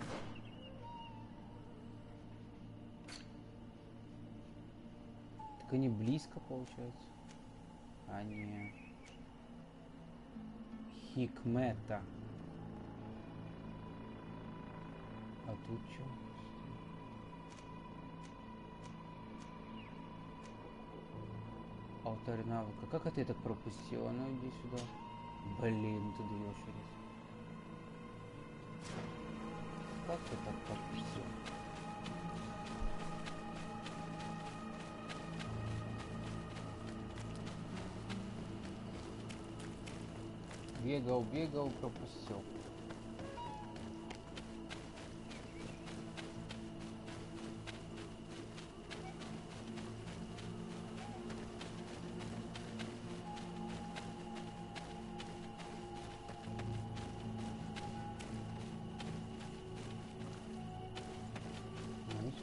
Так они близко получается. А не Хикмета. А тут что? Алтарь навыка. Как это я так пропустил? А ну иди сюда. Блин, ты даешь через. Как ты так пропустил? Бегал, пропустил.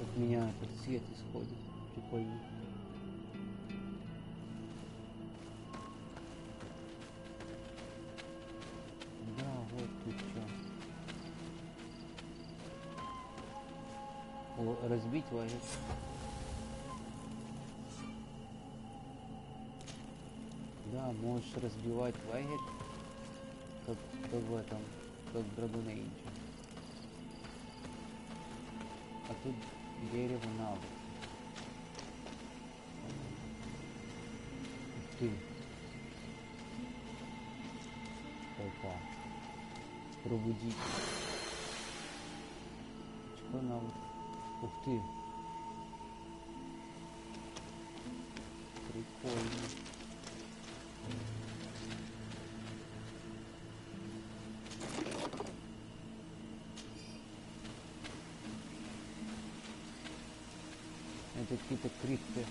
От меня этот свет исходит. Прикольно. Да, вот тут что. Разбить лагерь. Да, можешь разбивать лагерь, как в этом, как в Dragon Age. А тут дерево надо. Ух ты. Опа. Пробудить. Что навык? Ух ты. Прикольно. Это какие-то крипты.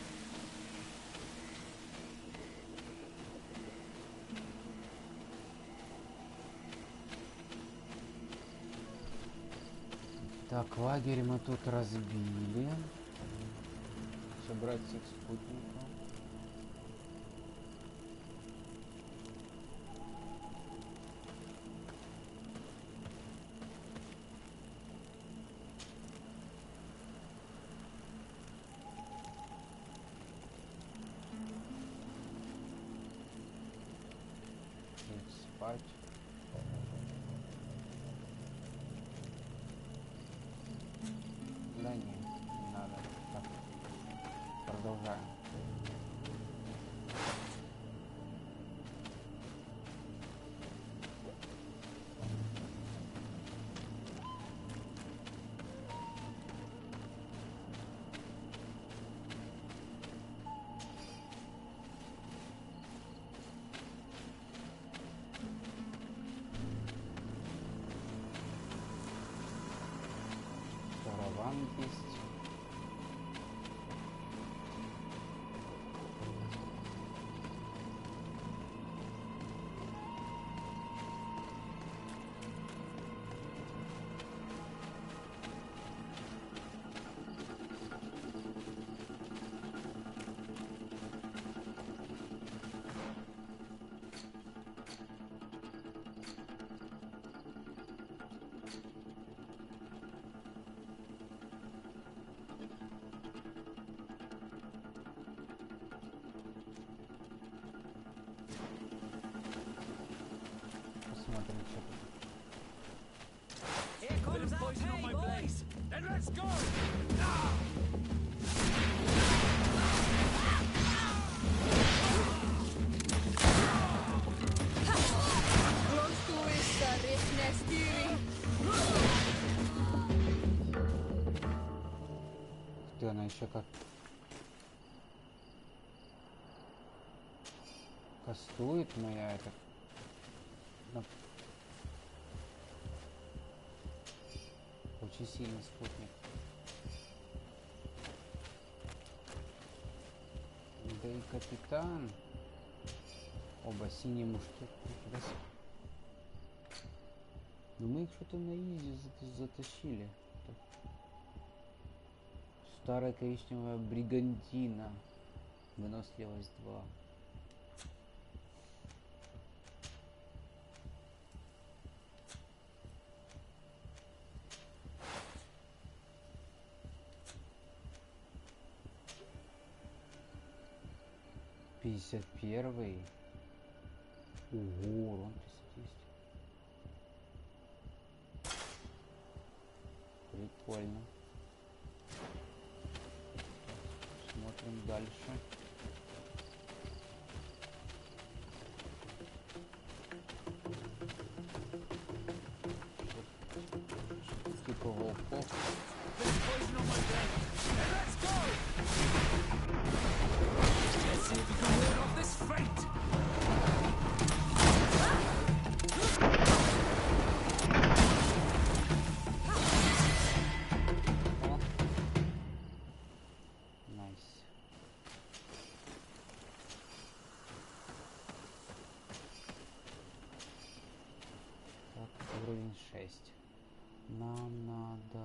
Так, лагерь мы тут разбили. Собрать всех спутников. Спать. Да нет, не надо. Так, продолжаем. есть. Она еще как кастует моя это. Очень сильный спутник. Да и капитан. Оба синие мушки. Но мы их что-то на изи затащили. Старая коричневая бригантина. Выносливость 2. Пятьдесят первый. Ого, урон 310. Прикольно. Смотрим дальше. Типа волков. Нам надо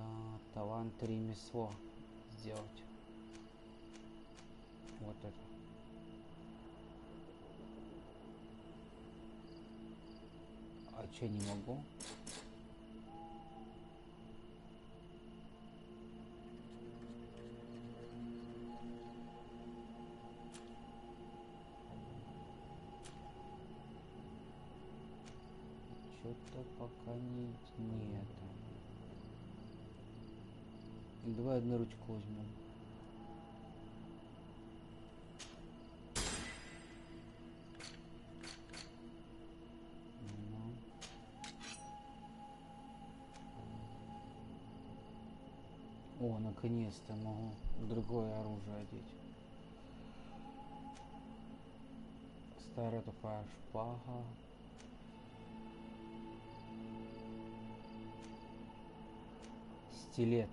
талант ремесло сделать. Вот это. А че не могу? Что-то пока нет. Давай одну ручку возьмем. О, наконец-то могу другое оружие одеть. Старая такая шпага. Стилет.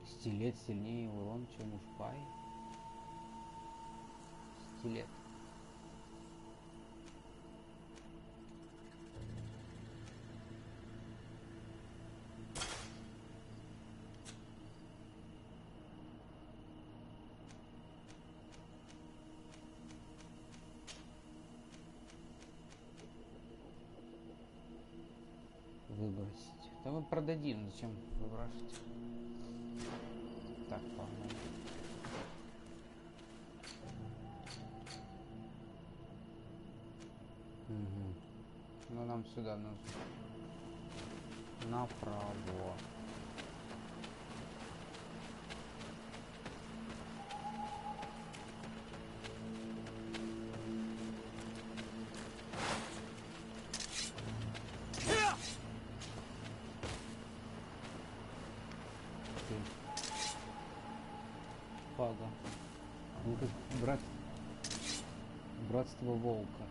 Стилет сильнее урон, чем у шпай. Стилет. Выбросить. Да мы продадим, зачем выбрасывать? Так, погнали. Угу. Ну нам сюда нужно. Направо. Братство Волка.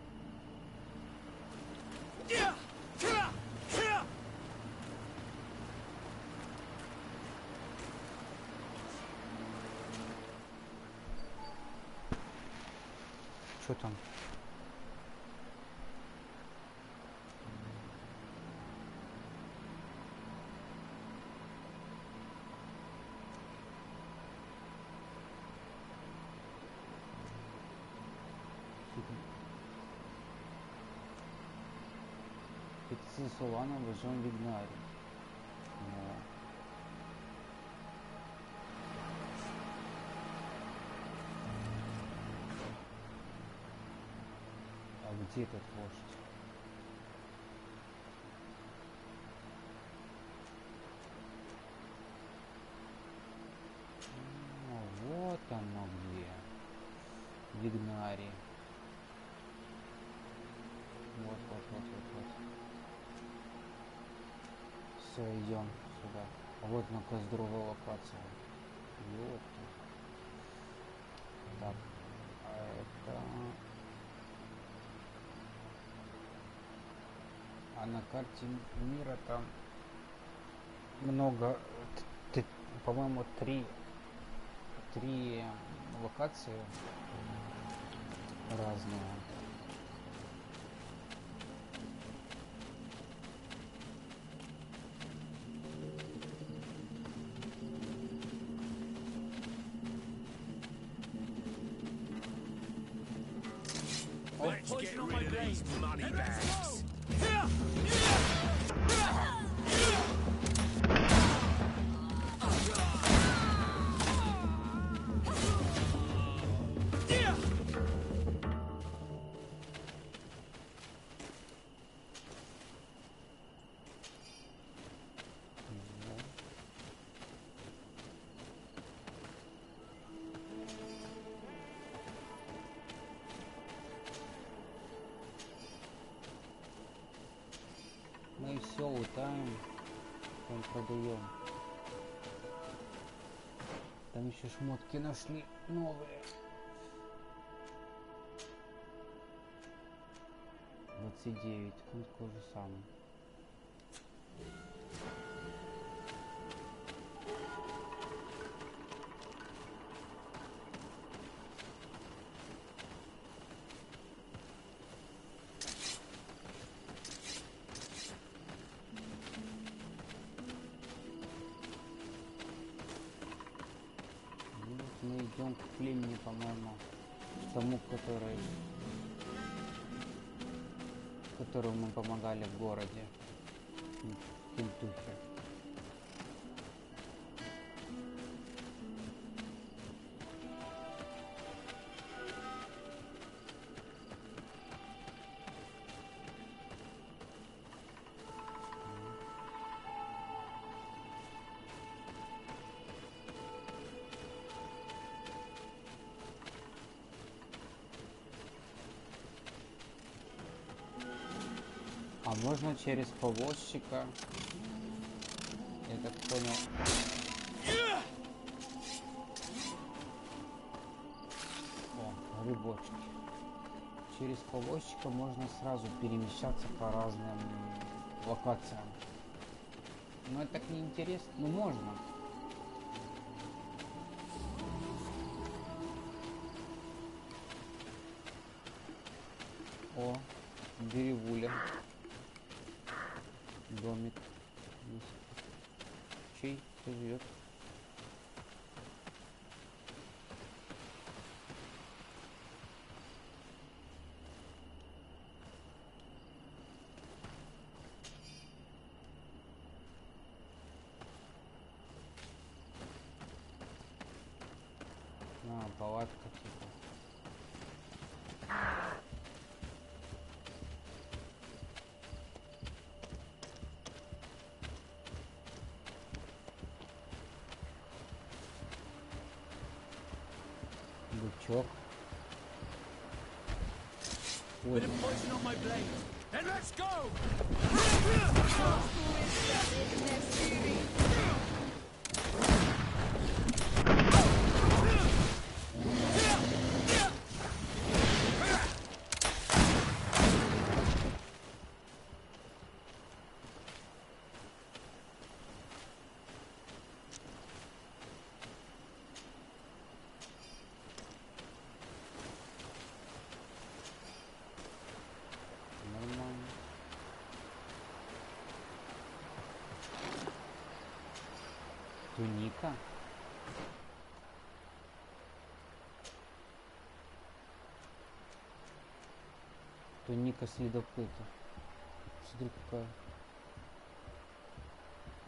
Что там? Петиция Солана вожжен Вигнари. А где этот вождь? Вот оно где. Вигнари. Вот. Все, идем сюда. Вот на здоровая локация. Ёпта. Так, а это... А на карте мира там много, по-моему, три локации разные. Let's get rid of these money bags. Мы все лутаем, потом продаем. Там еще шмотки нашли новые. 29, он такой же самый. Мы идем к племени, по-моему, тому, которому мы помогали в городе, в Кентухе. А можно через повозчика? Я так понял. О, грибочки. Через повозчика можно сразу перемещаться по разным локациям. Но это так неинтересно. Ну можно. О, деревуля. Домик. Чей кто живет? А, палатка типа. Бычок. Ой. Туника. Туника следопыта. Смотри, какая.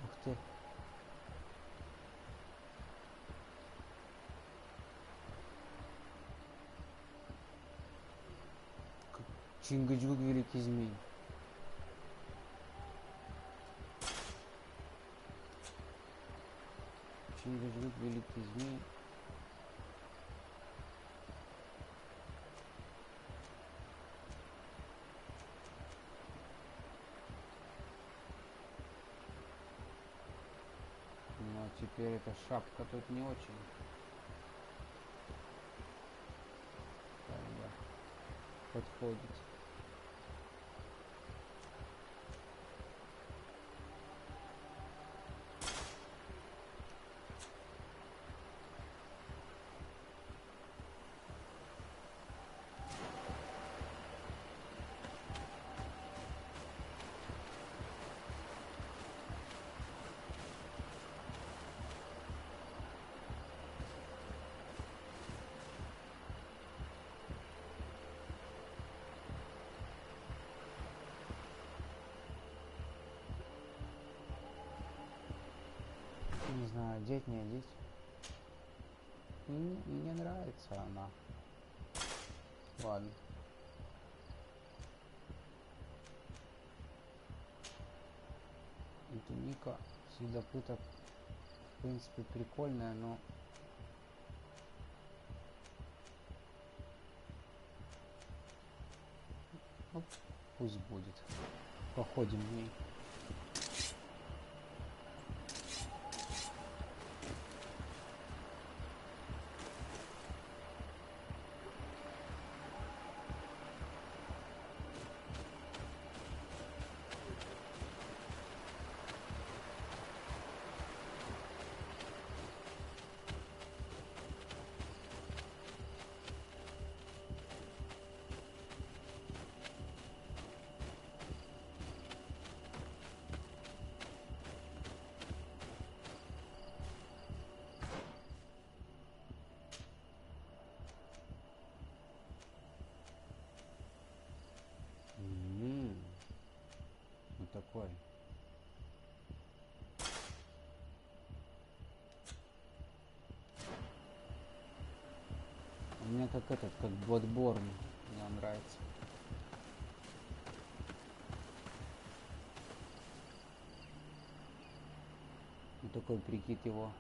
Ух ты. Чингачгук великий змей. Чингачгук великий змей. Но теперь эта шапка тут не очень. Да, подходит. Не знаю, одеть, не одеть. Мне нравится она. Ладно. И туника следопыта, в принципе, прикольная, но... Ну, пусть будет. Походим в ней. Такой. У меня как этот, как Bloodborne. Мне нравится. И такой прикид его.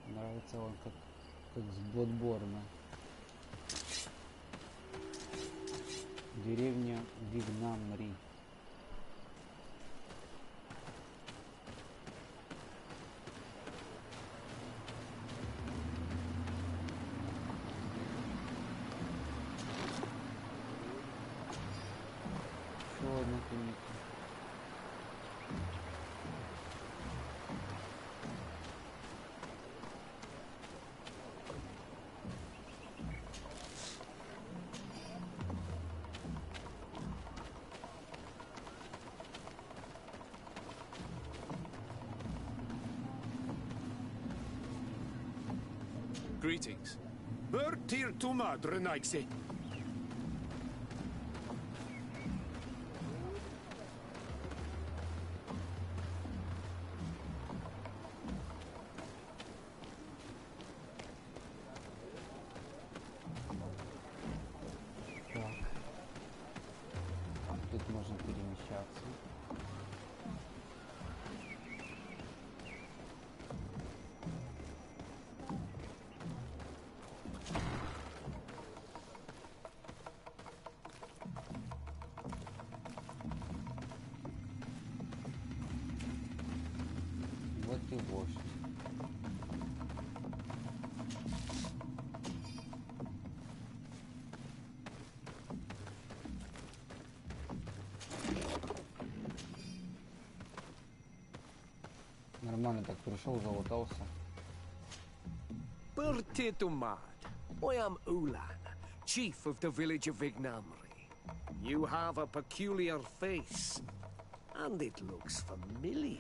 Нравится он как с Bloodborne. Деревня Вигнамри. Greetings. Bertir tu madre, Nike. Тут можно перемещаться. Вот и вождь. Нормально так пришел, залутался. Bertitumad, I am Ulan, chief of the village of Vignamri. You have a peculiar face, and it looks familiar.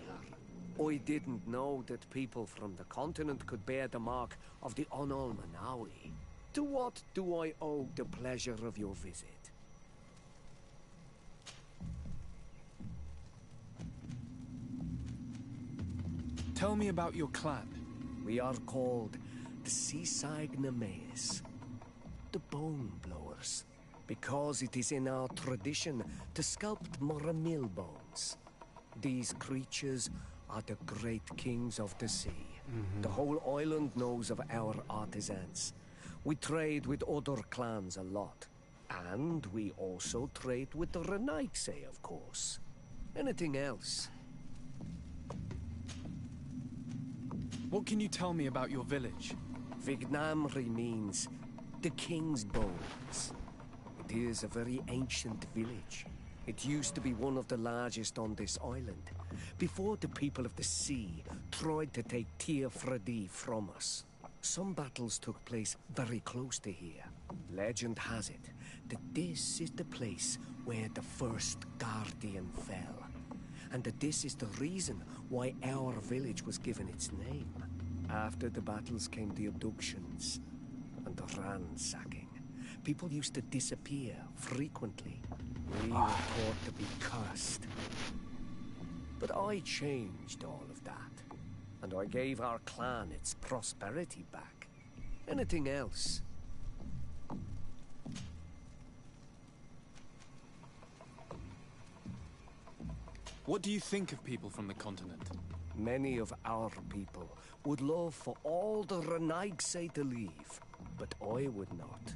I didn't know that people from the continent could bear the mark of the Onol Manawi. To what do I owe the pleasure of your visit? Tell me about your clan. We are called the Seaside Nemes, the Bone Blowers, because it is in our tradition to sculpt Moramil bones. These creatures are the great kings of the sea. The whole island knows of our artisans. We trade with other clans a lot. And we also trade with the Renaigse, of course. Anything else? What can you tell me about your village? Vignamri means the king's bones. It is a very ancient village. It used to be one of the largest on this island, before the people of the sea tried to take Tir Fredi from us. Some battles took place very close to here. Legend has it that this is the place where the first Guardian fell, and that this is the reason why our village was given its name. After the battles came the abductions and the ransacking. People used to disappear frequently. We were thought to be cursed. But I changed all of that, and I gave our clan its prosperity back. Anything else? What do you think of people from the continent? Many of our people would love for all the Renaigse to leave, but I would not.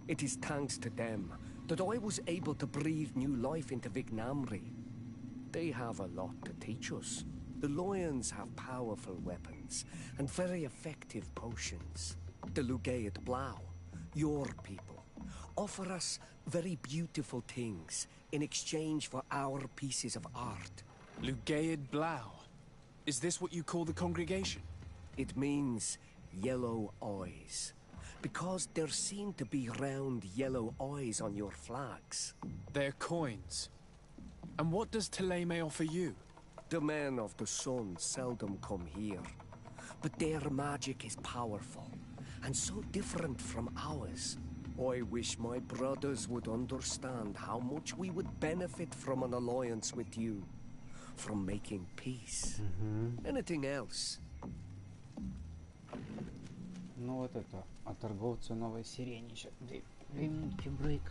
It is thanks to them that I was able to breathe new life into Vignamri. They have a lot to teach us. The Lions have powerful weapons and very effective potions. The Lugaid Blau, your people, offer us very beautiful things in exchange for our pieces of art. Lugaid Blau? Is this what you call the congregation? It means yellow eyes, because there seem to be round yellow eyes on your flags. They're coins. And what does Teleme offer you? The men of the sun seldom come here, but their magic is powerful, and so different from ours. I wish my brothers would understand how much we would benefit from an alliance with you, from making peace. Anything else? Ну вот это, а торговцу новой сирени сейчас. 2 минутки брейк.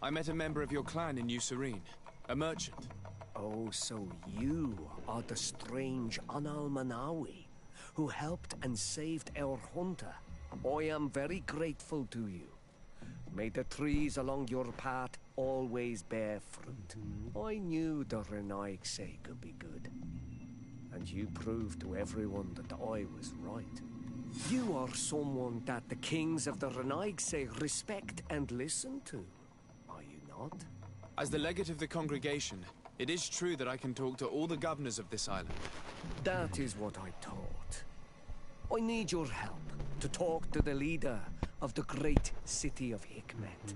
I met a member of your clan in New Serene, a merchant. Oh, so you are the strange Anal Manawi who helped and saved our hunter. I am very grateful to you. May the trees along your path always bear fruit. I knew the Renaigse could be good. And you proved to everyone that I was right. You are someone that the kings of the Renaigse respect and listen to, are you not? As the legate of the congregation, it is true that I can talk to all the governors of this island. That is what I thought. I need your help to talk to the leader of the great city of Hikmet.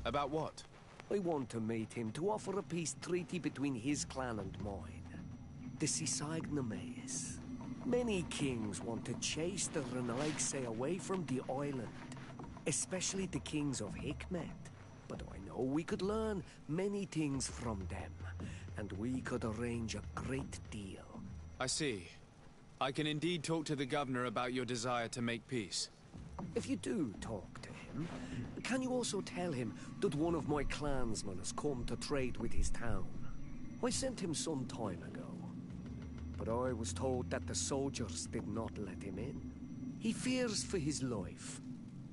About what? I want to meet him to offer a peace treaty between his clan and mine. The Sisagnameis. Many kings want to chase the Renaigse away from the island, especially the kings of Hikmet. But I know we could learn many things from them, and we could arrange a great deal. I see. I can indeed talk to the governor about your desire to make peace. If you do talk to him, can you also tell him that one of my clansmen has come to trade with his town? I sent him some time ago, but I was told that the soldiers did not let him in. He fears for his life,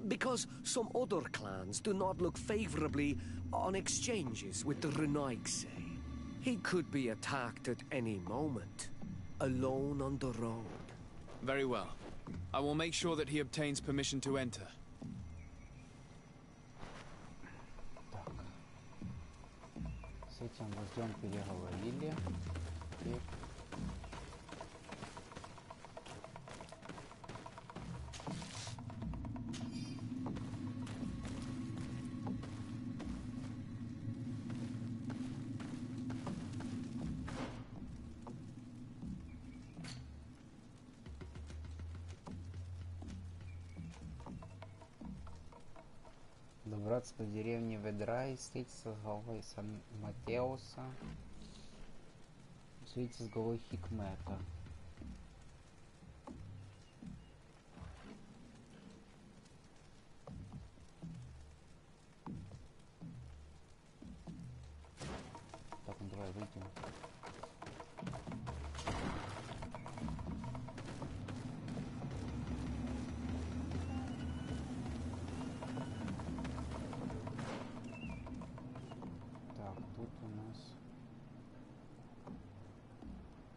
because some other clans do not look favorably on exchanges with the Renaigse. He could be attacked at any moment, alone on the road. Very well. I will make sure that he obtains permission to enter. С этим вождем переговорили. И... Добраться до деревни Ведра и встретиться с головой Сан-Матеуса. Встретиться с головой Хикмета. Так, ну давай выйдем.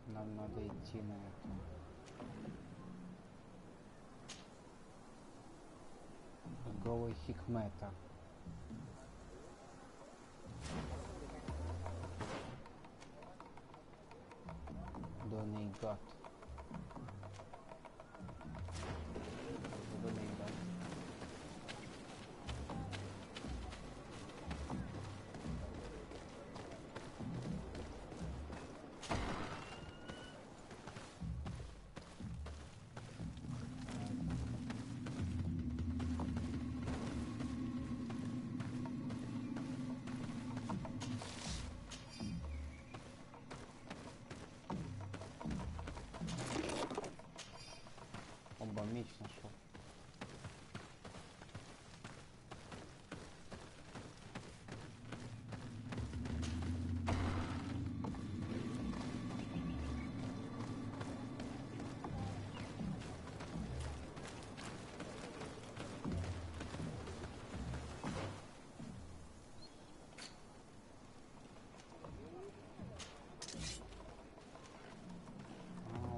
Нам надо идти на это. Голый Хикмета. Донейгат. Донейгат. Меч нашел.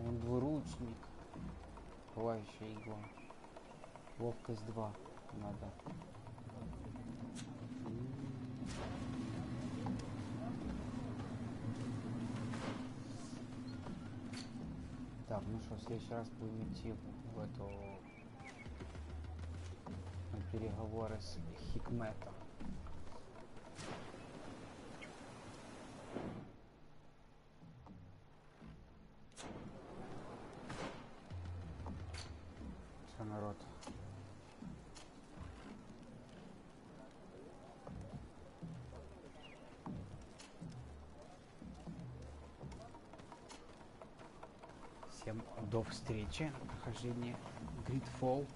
Он двуручник. Плавающая игла. Ловкость 2 надо. Так, ну что, в следующий раз будем идти в эту на переговоры с Хикметом. Все, народ. Всем до встречи на прохождении GREDFALL.